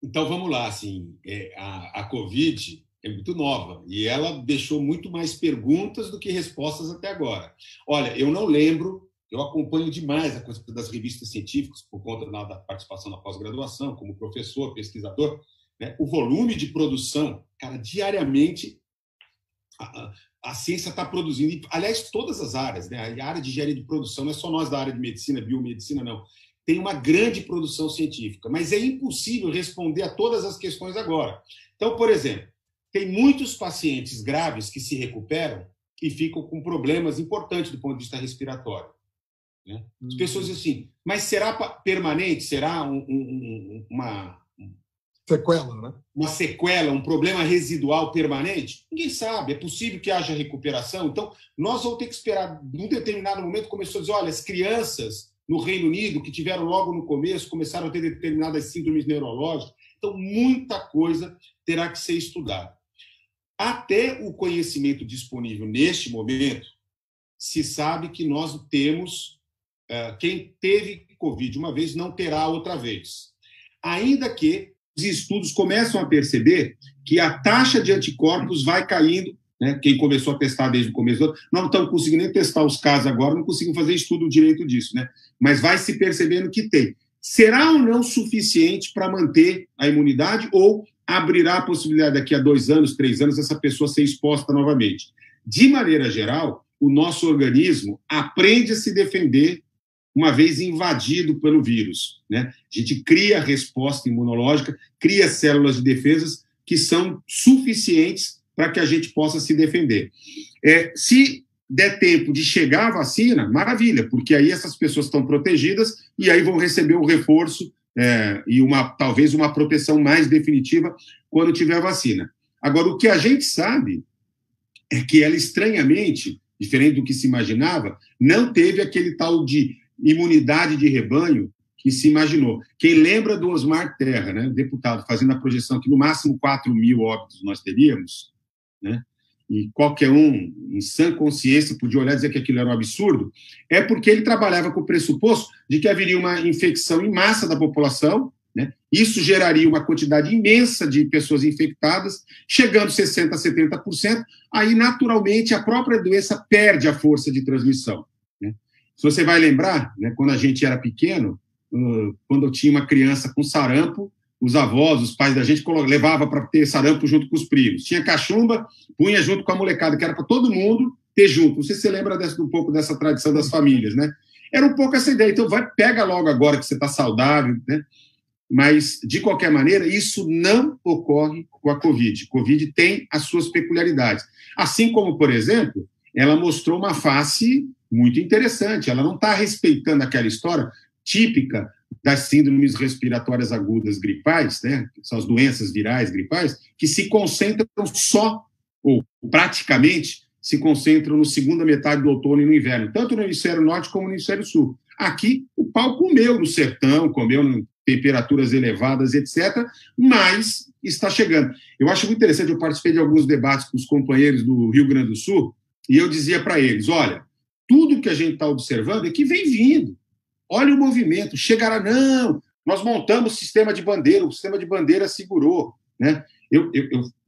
Então, vamos lá. Assim, a Covid é muito nova e ela deixou muito mais perguntas do que respostas até agora. Olha, eu não lembro, eu acompanho demais a coisa das revistas científicas por conta da participação na pós-graduação, como professor, pesquisador, né? O volume de produção, cara, diariamente a ciência está produzindo, aliás, todas as áreas, né? A área de engenharia de produção, não é só nós da área de medicina, biomedicina, não. Tem uma grande produção científica, mas é impossível responder a todas as questões agora. Então, por exemplo, tem muitos pacientes graves que se recuperam e ficam com problemas importantes do ponto de vista respiratório, né? As pessoas dizem assim, mas será permanente? Será uma sequela, né? Uma sequela, um problema residual permanente? Ninguém sabe. É possível que haja recuperação. Então, nós vamos ter que esperar. Num determinado momento, começou a dizer, olha, as crianças no Reino Unido, que tiveram logo no começo, começaram a ter determinadas síndromes neurológicas. Então, muita coisa terá que ser estudada. Até o conhecimento disponível neste momento, se sabe que nós temos... quem teve Covid uma vez não terá outra vez. Ainda que os estudos começam a perceber que a taxa de anticorpos vai caindo, né? Quem começou a testar desde o começo, não estão conseguindo nem testar os casos agora, não conseguem fazer estudo direito disso, né? Mas vai se percebendo que tem. Será ou não suficiente para manter a imunidade ou abrirá a possibilidade daqui a 2 anos, 3 anos, essa pessoa ser exposta novamente? De maneira geral, o nosso organismo aprende a se defender uma vez invadido pelo vírus, né? A gente cria resposta imunológica, cria células de defesa que são suficientes para que a gente possa se defender. Se der tempo de chegar a vacina, maravilha, porque aí essas pessoas estão protegidas e aí vão receber o reforço e talvez uma proteção mais definitiva quando tiver a vacina. Agora, o que a gente sabe é que ela, estranhamente, diferente do que se imaginava, não teve aquele tal de imunidade de rebanho que se imaginou. Quem lembra do Osmar Terra, né, deputado, fazendo a projeção que no máximo 4.000 óbitos nós teríamos, né, e qualquer um, em sã consciência, podia olhar e dizer que aquilo era um absurdo, é porque ele trabalhava com o pressuposto de que haveria uma infecção em massa da população, né, isso geraria uma quantidade imensa de pessoas infectadas, chegando a 60% a 70%, aí, naturalmente, a própria doença perde a força de transmissão. Se você vai lembrar, né, quando a gente era pequeno, quando eu tinha uma criança com sarampo, os avós, os pais da gente levavam para ter sarampo junto com os primos. Tinha cachumba, punha junto com a molecada, que era para todo mundo ter junto. Não sei se você lembra um pouco dessa tradição das famílias, né? Era um pouco essa ideia. Então, pega logo agora que você está saudável, né? Mas, de qualquer maneira, isso não ocorre com a Covid. A Covid tem as suas peculiaridades. Assim como, por exemplo, ela mostrou uma face muito interessante. Ela não está respeitando aquela história típica das síndromes respiratórias agudas gripais, né, que são as doenças virais gripais, que se concentram só, ou praticamente, se concentram na segunda metade do outono e no inverno, tanto no hemisfério norte como no hemisfério sul. Aqui, o pau comeu no sertão, comeu em temperaturas elevadas, etc., mas está chegando. Eu acho muito interessante, eu participei de alguns debates com os companheiros do Rio Grande do Sul, e eu dizia para eles, olha, tudo que a gente está observando é que vem vindo. Olha o movimento, chegará, não, nós montamos o sistema de bandeira, o sistema de bandeira segurou, né? Eu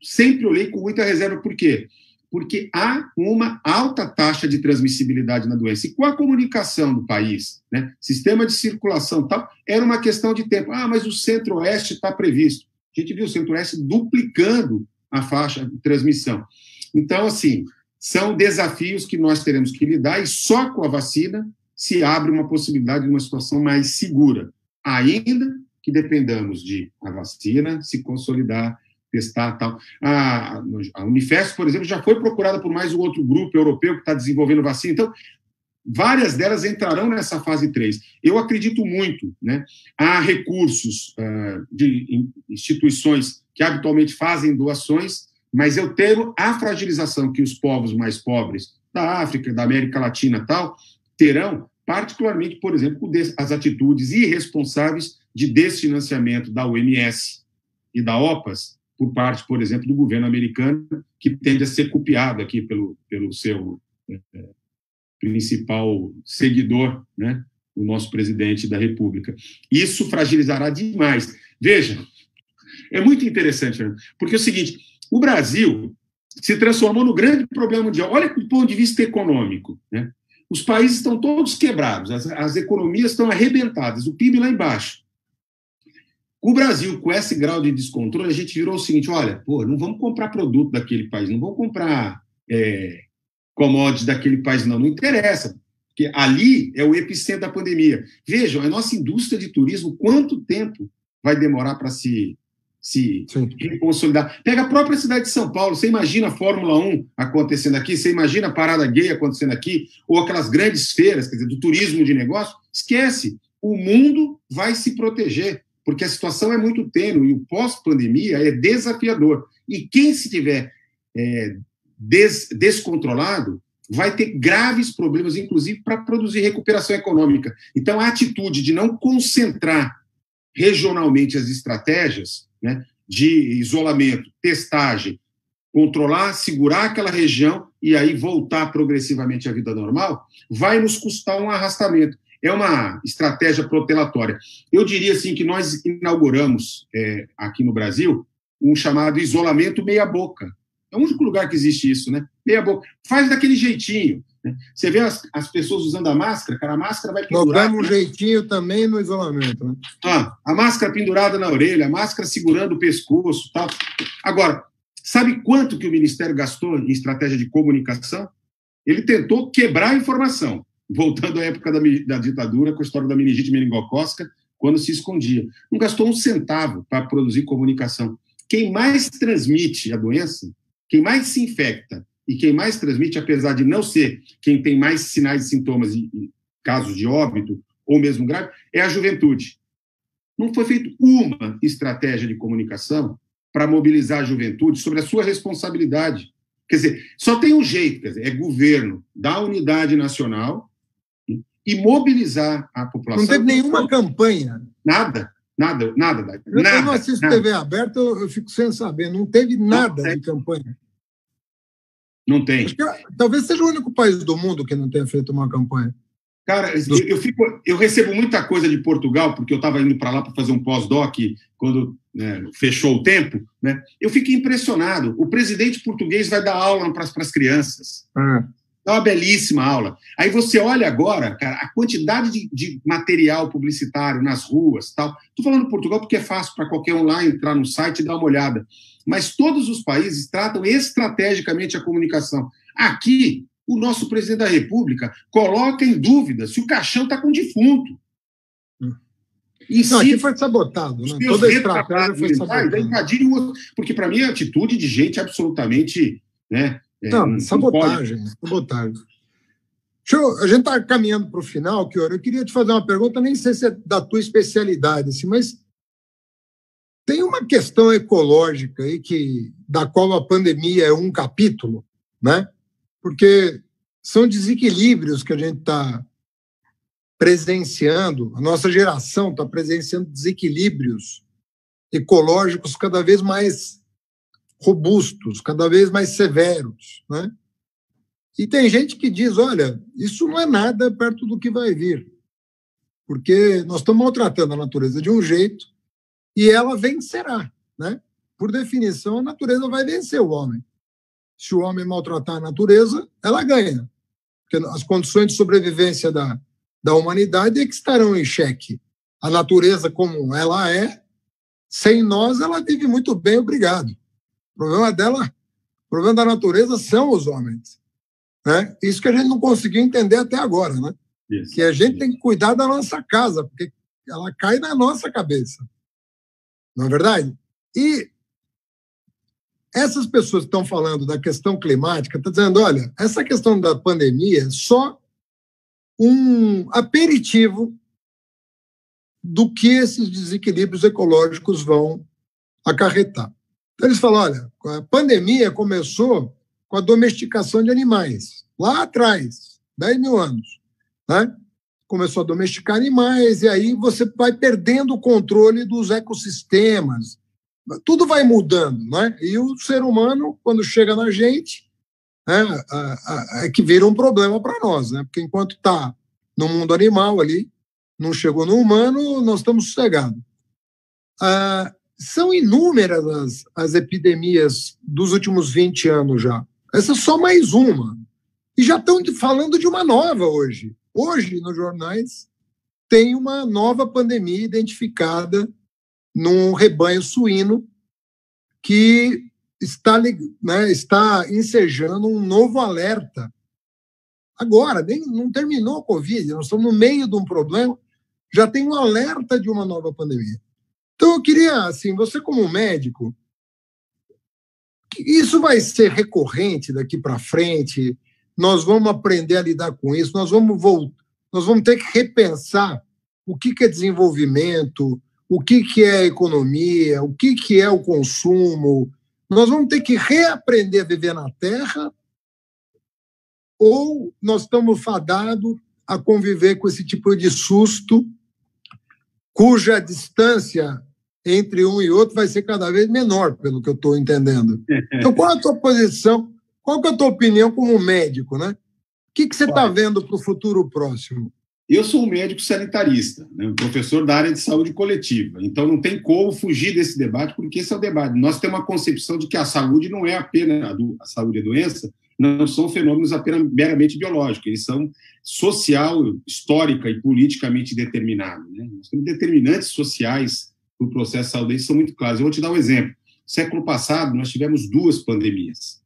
sempre olhei com muita reserva, por quê? Porque há uma alta taxa de transmissibilidade na doença. E com a comunicação do país, né, sistema de circulação e tal, era uma questão de tempo. Mas o Centro-Oeste está previsto. A gente viu o Centro-Oeste duplicando a faixa de transmissão. Então, assim, são desafios que nós teremos que lidar e só com a vacina se abre uma possibilidade de uma situação mais segura, ainda que dependamos de a vacina se consolidar, testar tal. A Unifesp, por exemplo, já foi procurada por mais um outro grupo europeu que está desenvolvendo vacina, então várias delas entrarão nessa fase 3. Eu acredito muito, né? Há recursos de instituições que habitualmente fazem doações, mas eu temo a fragilização que os povos mais pobres da África, da América Latina e tal, terão, particularmente, por exemplo, as atitudes irresponsáveis de desfinanciamento da OMS e da OPAS, por parte, por exemplo, do governo americano, que tende a ser copiado aqui pelo seu principal seguidor, né, o nosso presidente da República. Isso fragilizará demais. Veja, é muito interessante, porque é o seguinte, o Brasil se transformou no grande problema mundial. Olha do ponto de vista econômico, né? Os países estão todos quebrados, as economias estão arrebentadas, o PIB lá embaixo. O Brasil, com esse grau de descontrole, a gente virou o seguinte, olha, não vamos comprar produto daquele país, não vamos comprar commodities daquele país, não interessa, porque ali é o epicentro da pandemia. Vejam, a nossa indústria de turismo, quanto tempo vai demorar para se consolidar? Pega a própria cidade de São Paulo, você imagina a Fórmula 1 acontecendo aqui, você imagina a parada gay acontecendo aqui, ou aquelas grandes feiras, quer dizer, do turismo de negócio, esquece, o mundo vai se proteger, porque a situação é muito tênue, e o pós-pandemia é desafiador. E quem se tiver descontrolado vai ter graves problemas, inclusive, para produzir recuperação econômica. Então, a atitude de não concentrar regionalmente as estratégias, né, de isolamento, testagem, controlar, segurar aquela região e aí voltar progressivamente à vida normal, vai nos custar um arrastamento. É uma estratégia protelatória. Eu diria assim que nós inauguramos aqui no Brasil um chamado isolamento meia-boca. É o único lugar que existe isso, né? Meia-boca. Faz daquele jeitinho. Né? Você vê as pessoas usando a máscara, cara, a máscara vai pendurar. Nós damos um jeitinho também no isolamento. Né? A máscara pendurada na orelha, a máscara segurando o pescoço. Tal. Agora, sabe quanto que o Ministério gastou em estratégia de comunicação? Ele tentou quebrar a informação, voltando à época da ditadura, com a história da meningite meningocócica, quando se escondia. Não gastou um centavo para produzir comunicação. Quem mais transmite a doença, quem mais se infecta e quem mais transmite, apesar de não ser quem tem mais sinais e sintomas e casos de óbito ou mesmo grave, é a juventude. Não foi feita uma estratégia de comunicação para mobilizar a juventude sobre a sua responsabilidade. Quer dizer, só tem um jeito, quer dizer, é governo da unidade nacional e mobilizar a população. Não teve nenhuma campanha. Nada. Eu não assisto TV aberta, eu fico sem saber. Não teve nada de campanha. Não tem. Talvez seja o único país do mundo que não tenha feito uma campanha. Cara, eu recebo muita coisa de Portugal, porque eu estava indo para lá para fazer um pós-doc quando fechou o tempo. Né? Eu fico impressionado. O presidente português vai dar aula para as crianças. É uma belíssima aula. Aí você olha agora, cara, a quantidade de material publicitário nas ruas. Estou falando Portugal porque é fácil para qualquer um lá entrar no site e dar uma olhada. Mas todos os países tratam estrategicamente a comunicação. Aqui, o nosso presidente da República coloca em dúvida se o caixão está com defunto. Não, aqui foi sabotado. Né? Toda a estratégia foi sabotada. Porque, para mim, é atitude de gente absolutamente... Né, sabotagem. A gente está caminhando para o final, Chioro. Eu queria te fazer uma pergunta, nem sei se é da tua especialidade, assim, mas tem uma questão ecológica aí da qual a pandemia é um capítulo, né? Porque são desequilíbrios que a gente está presenciando, a nossa geração está presenciando desequilíbrios ecológicos cada vez mais robustos, cada vez mais severos, né? E tem gente que diz, olha, isso não é nada perto do que vai vir, porque nós estamos maltratando a natureza de um jeito e ela vencerá, né? Por definição, a natureza vai vencer o homem. Se o homem maltratar a natureza, ela ganha, porque as condições de sobrevivência da humanidade é que estarão em xeque. A natureza como ela é, sem nós, ela vive muito bem, obrigado. O problema da natureza são os homens. Né? Isso que a gente não conseguiu entender até agora. Né? Que a gente tem que cuidar da nossa casa, porque ela cai na nossa cabeça. Não é verdade? E essas pessoas que estão falando da questão climática estão dizendo, olha, essa questão da pandemia é só um aperitivo do que esses desequilíbrios ecológicos vão acarretar. Então, eles falam, olha, a pandemia começou com a domesticação de animais, lá atrás, 10 mil anos. Né? Começou a domesticar animais e aí você vai perdendo o controle dos ecossistemas. Tudo vai mudando. Né? E o ser humano, quando chega na gente, né, é que vira um problema para nós, né? Porque enquanto está no mundo animal ali, não chegou no humano, nós estamos sossegados. São inúmeras as epidemias dos últimos 20 anos já. Essa é só mais uma. E já estão falando de uma nova hoje. Hoje, nos jornais, tem uma nova pandemia identificada num rebanho suíno que está, né, está ensejando um novo alerta. Agora, não terminou a Covid, nós estamos no meio de um problema, já tem um alerta de uma nova pandemia. Então, eu queria, assim, você como médico, isso vai ser recorrente daqui para frente, nós vamos aprender a lidar com isso, nós vamos ter que repensar o que é desenvolvimento, o que é economia, o que é o consumo. Nós vamos ter que reaprender a viver na Terra ou nós estamos fadados a conviver com esse tipo de susto cuja distância entre um e outro vai ser cada vez menor, pelo que eu estou entendendo. Então, qual é a tua posição? Qual é a tua opinião como médico, né? O que você está vendo para o futuro próximo? Eu sou um médico sanitarista, né, um professor da área de saúde coletiva, então não tem como fugir desse debate, porque esse é o debate. Nós temos uma concepção de que a saúde não é apenas a saúde e a doença, não são fenômenos apenas meramente biológicos, eles são social, histórica e politicamente determinados. Né? Nós temos determinantes sociais para o processo de saúde, eles são muito claros. Eu vou te dar um exemplo. Século passado, nós tivemos 2 pandemias,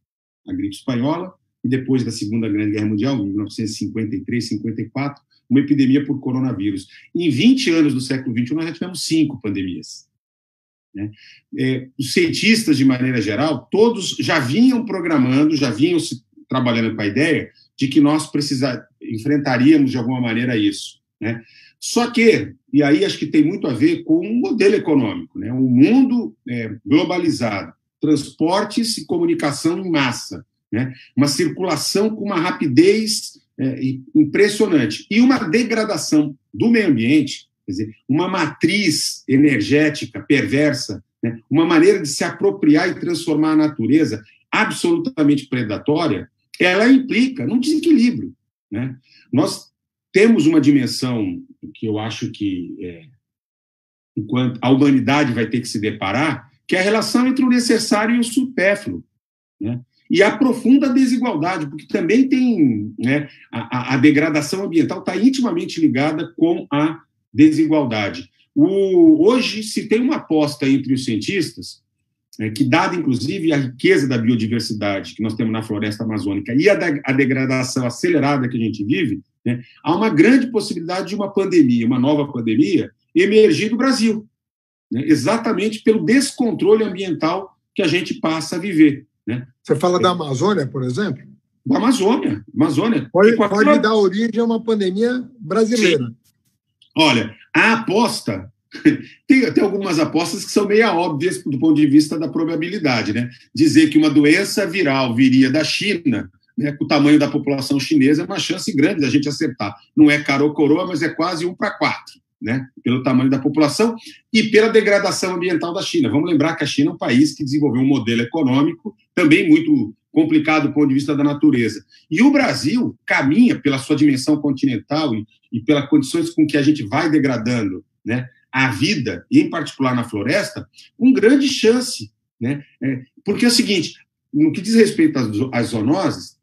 a gripe espanhola e depois da Segunda Grande Guerra Mundial, em 1953, 54, uma epidemia por coronavírus. Em 20 anos do século XXI, nós já tivemos 5 pandemias. Né? Os cientistas, de maneira geral, todos já vinham programando, já vinham trabalhando com a ideia de que nós enfrentaríamos, de alguma maneira, isso. Né? Só que, e aí acho que tem muito a ver com o modelo econômico, né? O mundo globalizado, transportes e comunicação em massa, né? Uma circulação com uma rapidez impressionante e uma degradação do meio ambiente, quer dizer, uma matriz energética perversa, né? Uma maneira de se apropriar e transformar a natureza absolutamente predatória, ela implica num desequilíbrio. Né? Nós temos uma dimensão que eu acho que enquanto a humanidade vai ter que se deparar, que é a relação entre o necessário e o supérfluo, né? E a profunda desigualdade, porque também tem, né, a degradação ambiental está intimamente ligada com a desigualdade. Hoje se tem uma aposta entre os cientistas, que dada, inclusive, a riqueza da biodiversidade que nós temos na floresta amazônica e a degradação acelerada que a gente vive, né, há uma grande possibilidade de uma pandemia, uma nova pandemia, emergir do Brasil, né, exatamente pelo descontrole ambiental que a gente passa a viver. Né? Você fala da Amazônia, por exemplo? Da Amazônia. Pode dar origem a uma pandemia brasileira. Sim. Olha, a aposta... Tem algumas apostas que são meio óbvias do ponto de vista da probabilidade. Né? Dizer que uma doença viral viria da China, né, com o tamanho da população chinesa, é uma chance grande da gente acertar. Não é caro ou coroa, mas é quase 1 para 4. Né, pelo tamanho da população e pela degradação ambiental da China. Vamos lembrar que a China é um país que desenvolveu um modelo econômico também muito complicado do ponto de vista da natureza. E o Brasil caminha pela sua dimensão continental e pelas condições com que a gente vai degradando, né, a vida, e em particular na floresta, com grande chance. Né? Porque é o seguinte, no que diz respeito às zoonoses,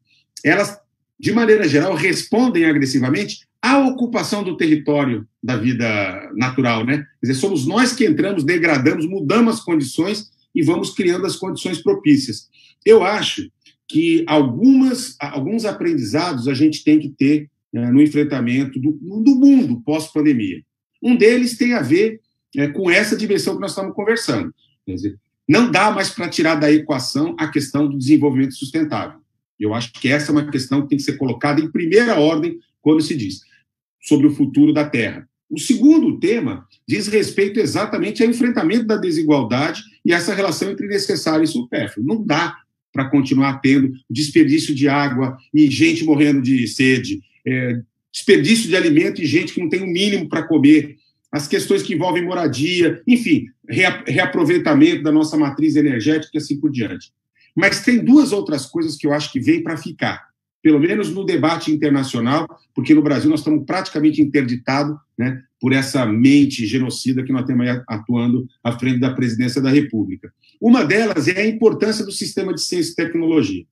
elas, de maneira geral, respondem agressivamente à ocupação do território da vida natural, né? Quer dizer, somos nós que entramos, degradamos, mudamos as condições e vamos criando as condições propícias. Eu acho que alguns aprendizados a gente tem que ter no enfrentamento do mundo pós-pandemia. Um deles tem a ver com essa dimensão que nós estamos conversando. Quer dizer, não dá mais para tirar da equação a questão do desenvolvimento sustentável. Eu acho que essa é uma questão que tem que ser colocada em primeira ordem quando se diz sobre o futuro da Terra. O segundo tema diz respeito exatamente ao enfrentamento da desigualdade e essa relação entre necessário e supérfluo. Não dá para continuar tendo desperdício de água e gente morrendo de sede, desperdício de alimento e gente que não tem o mínimo para comer, as questões que envolvem moradia, enfim, reaproveitamento da nossa matriz energética e assim por diante. Mas tem duas outras coisas que eu acho que vêm para ficar, pelo menos no debate internacional, porque no Brasil nós estamos praticamente interditados, né, por essa mente genocida que nós temos aí atuando à frente da presidência da República. Uma delas é a importância do sistema de ciência e tecnologia.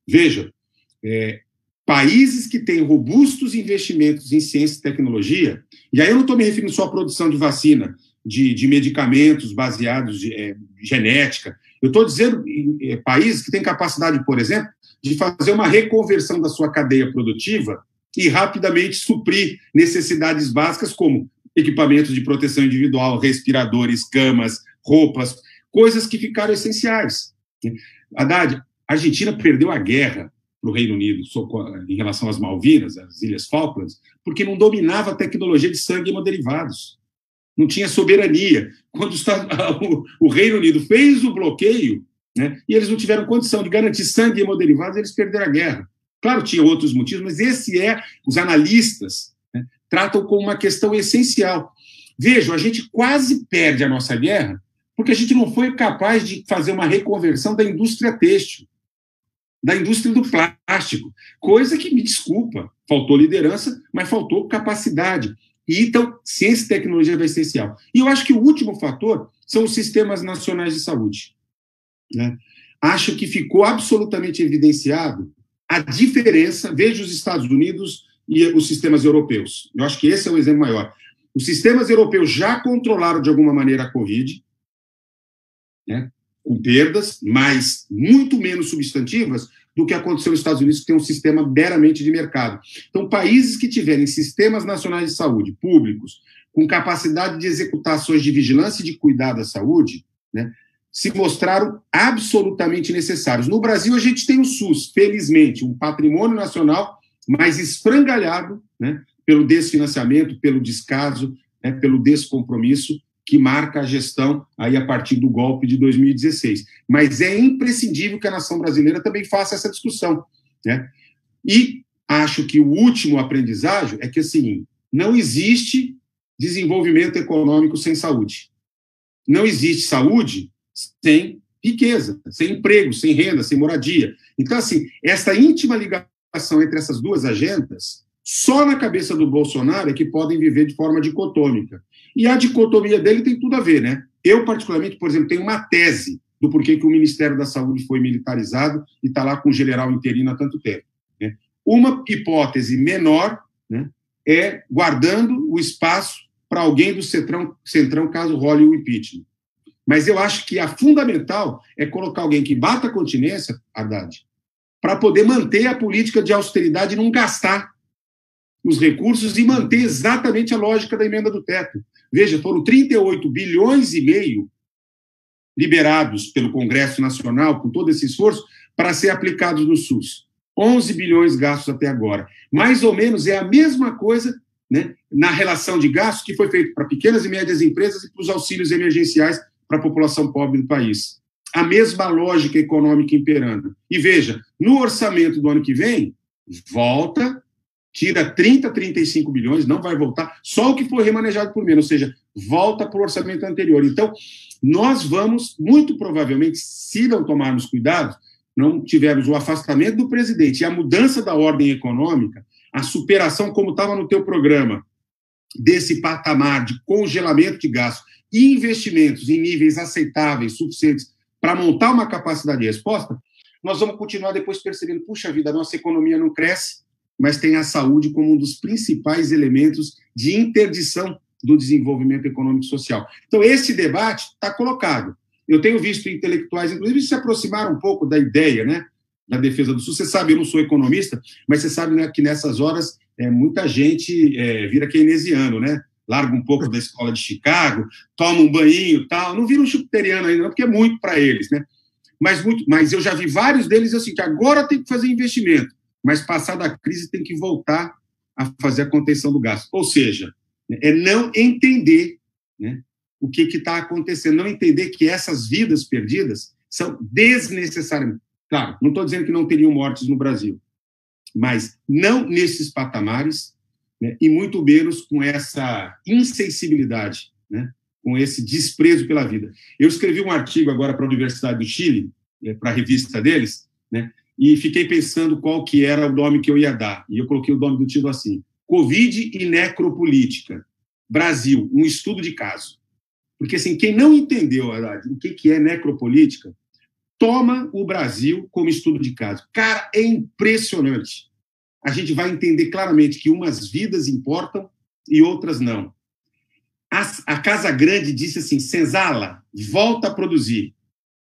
Veja, países que têm robustos investimentos em ciência e tecnologia, e aí eu não estou me referindo só à produção de vacina, de medicamentos baseados em genética, eu estou dizendo países que têm capacidade, por exemplo, de fazer uma reconversão da sua cadeia produtiva e rapidamente suprir necessidades básicas como equipamentos de proteção individual, respiradores, camas, roupas, coisas que ficaram essenciais. Haddad, a Argentina perdeu a guerra para o Reino Unido em relação às Malvinas, às Ilhas Falklands, porque não dominava a tecnologia de sangue e hemoderivados. Não tinha soberania. Quando o Reino Unido fez o bloqueio, né, e eles não tiveram condição de garantir sangue e hemoderivados, eles perderam a guerra. Claro, tinha outros motivos, mas os analistas, né, tratam como uma questão essencial. Vejam, a gente quase perde a nossa guerra porque a gente não foi capaz de fazer uma reconversão da indústria têxtil, da indústria do plástico, coisa que, me desculpa, faltou liderança, mas faltou capacidade. E, então, ciência e tecnologia vai ser essencial. E eu acho que o último fator são os sistemas nacionais de saúde. Né? Acho que ficou absolutamente evidenciado a diferença, veja os Estados Unidos e os sistemas europeus. Eu acho que esse é o exemplo maior. Os sistemas europeus já controlaram, de alguma maneira, a Covid, né, com perdas, mas muito menos substantivas do que aconteceu nos Estados Unidos, que tem um sistema meramente de mercado. Então, países que tiverem sistemas nacionais de saúde públicos, com capacidade de executar ações de vigilância e de cuidar da saúde, né, se mostraram absolutamente necessários. No Brasil, a gente tem o SUS, felizmente, um patrimônio nacional, mas esfrangalhado, né, pelo desfinanciamento, pelo descaso, né, pelo descompromisso que marca a gestão aí a partir do golpe de 2016. Mas é imprescindível que a nação brasileira também faça essa discussão, né? E acho que o último aprendizagem é que, assim, não existe desenvolvimento econômico sem saúde. Não existe saúde sem riqueza, sem emprego, sem renda, sem moradia. Então, assim, essa íntima ligação entre essas duas agendas, só na cabeça do Bolsonaro é que podem viver de forma dicotômica. E a dicotomia dele tem tudo a ver, né? Eu, particularmente, por exemplo, tenho uma tese do porquê que o Ministério da Saúde foi militarizado e está lá com o general interino há tanto tempo, né? Uma hipótese menor, né, é guardando o espaço para alguém do Centrão caso role o impeachment. Mas eu acho que a fundamental é colocar alguém que bata a continência, Haddad, para poder manter a política de austeridade e não gastar os recursos e manter exatamente a lógica da emenda do teto. Veja, foram 38 bilhões e meio liberados pelo Congresso Nacional, com todo esse esforço, para ser aplicados no SUS. 11 bilhões gastos até agora. Mais ou menos é a mesma coisa, né, na relação de gastos que foi feito para pequenas e médias empresas e para os auxílios emergenciais para a população pobre do país. A mesma lógica econômica imperando. E veja, no orçamento do ano que vem, volta, tira 30, 35 bilhões, não vai voltar, só o que foi remanejado por menos, ou seja, volta para o orçamento anterior. Então, nós vamos, muito provavelmente, se não tomarmos cuidado, não tivermos o afastamento do presidente e a mudança da ordem econômica, a superação, como estava no teu programa, desse patamar de congelamento de gastos e investimentos em níveis aceitáveis, suficientes, para montar uma capacidade de resposta, nós vamos continuar depois percebendo, puxa vida, a nossa economia não cresce, mas tem a saúde como um dos principais elementos de interdição do desenvolvimento econômico e social. Então, esse debate está colocado. Eu tenho visto intelectuais, inclusive, se aproximaram um pouco da ideia, né, da defesa do SUS. Você sabe, eu não sou economista, mas você sabe, né, que nessas horas muita gente vira keynesiano, né? Larga um pouco da escola de Chicago, toma um banhinho e tal. Não vira um chupiteriano ainda, não, porque é muito para eles, né? Mas eu já vi vários deles assim, que agora tem que fazer investimento, mas passada a crise tem que voltar a fazer a contenção do gasto. Ou seja, é não entender, né, o que está acontecendo, não entender que essas vidas perdidas são desnecessariamente... Claro, não estou dizendo que não teriam mortes no Brasil, mas não nesses patamares, né, e muito menos com essa insensibilidade, né, com esse desprezo pela vida. Eu escrevi um artigo agora para a Universidade do Chile, para a revista deles, né? E fiquei pensando qual que era o nome que eu ia dar. E eu coloquei o nome do título assim: Covid e Necropolítica. Brasil, um estudo de caso. Porque, assim, quem não entendeu o que é necropolítica, toma o Brasil como estudo de caso. Cara, é impressionante. A gente vai entender claramente que umas vidas importam e outras não. A Casa Grande disse assim: Senzala, volta a produzir,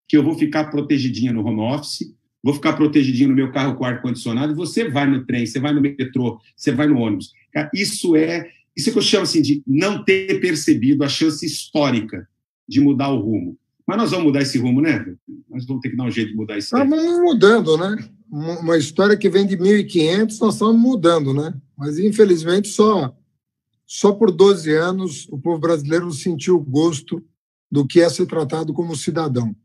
que eu vou ficar protegidinha no home office, vou ficar protegidinho no meu carro com ar-condicionado, e você vai no trem, você vai no metrô, você vai no ônibus. Isso é que eu chamo assim, de não ter percebido a chance histórica de mudar o rumo. Mas nós vamos mudar esse rumo, né? Nós vamos ter que dar um jeito de mudar isso. Estamos mudando, né? Uma história que vem de 1500, nós estamos mudando, né? Mas, infelizmente, só por 12 anos o povo brasileiro sentiu o gosto do que é ser tratado como cidadão,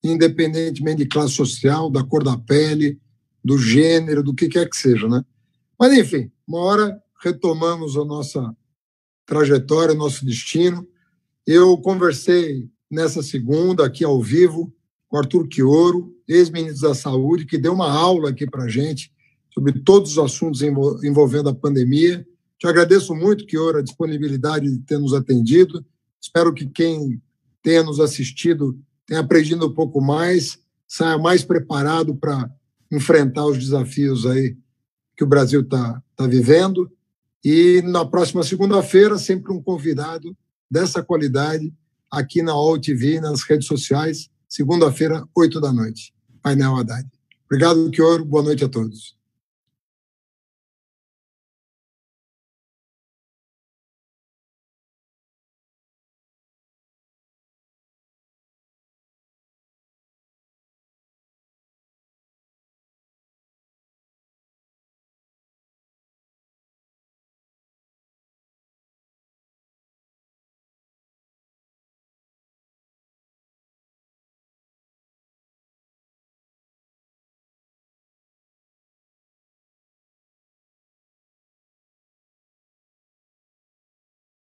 independentemente de classe social, da cor da pele, do gênero, do que quer que seja, né? Mas, enfim, uma hora retomamos a nossa trajetória, o nosso destino. Eu conversei nessa segunda, aqui ao vivo, com Arthur Quioro, ex-ministro da Saúde, que deu uma aula aqui para a gente sobre todos os assuntos envolvendo a pandemia. Te agradeço muito, Quioro, a disponibilidade de ter nos atendido. Espero que quem tenha nos assistido tenha aprendido um pouco mais, saia mais preparado para enfrentar os desafios aí que o Brasil está vivendo. E na próxima segunda-feira, sempre um convidado dessa qualidade aqui na UOL TV, nas redes sociais, segunda-feira, 20h. Painel Haddad. Obrigado, Quioro. Boa noite a todos.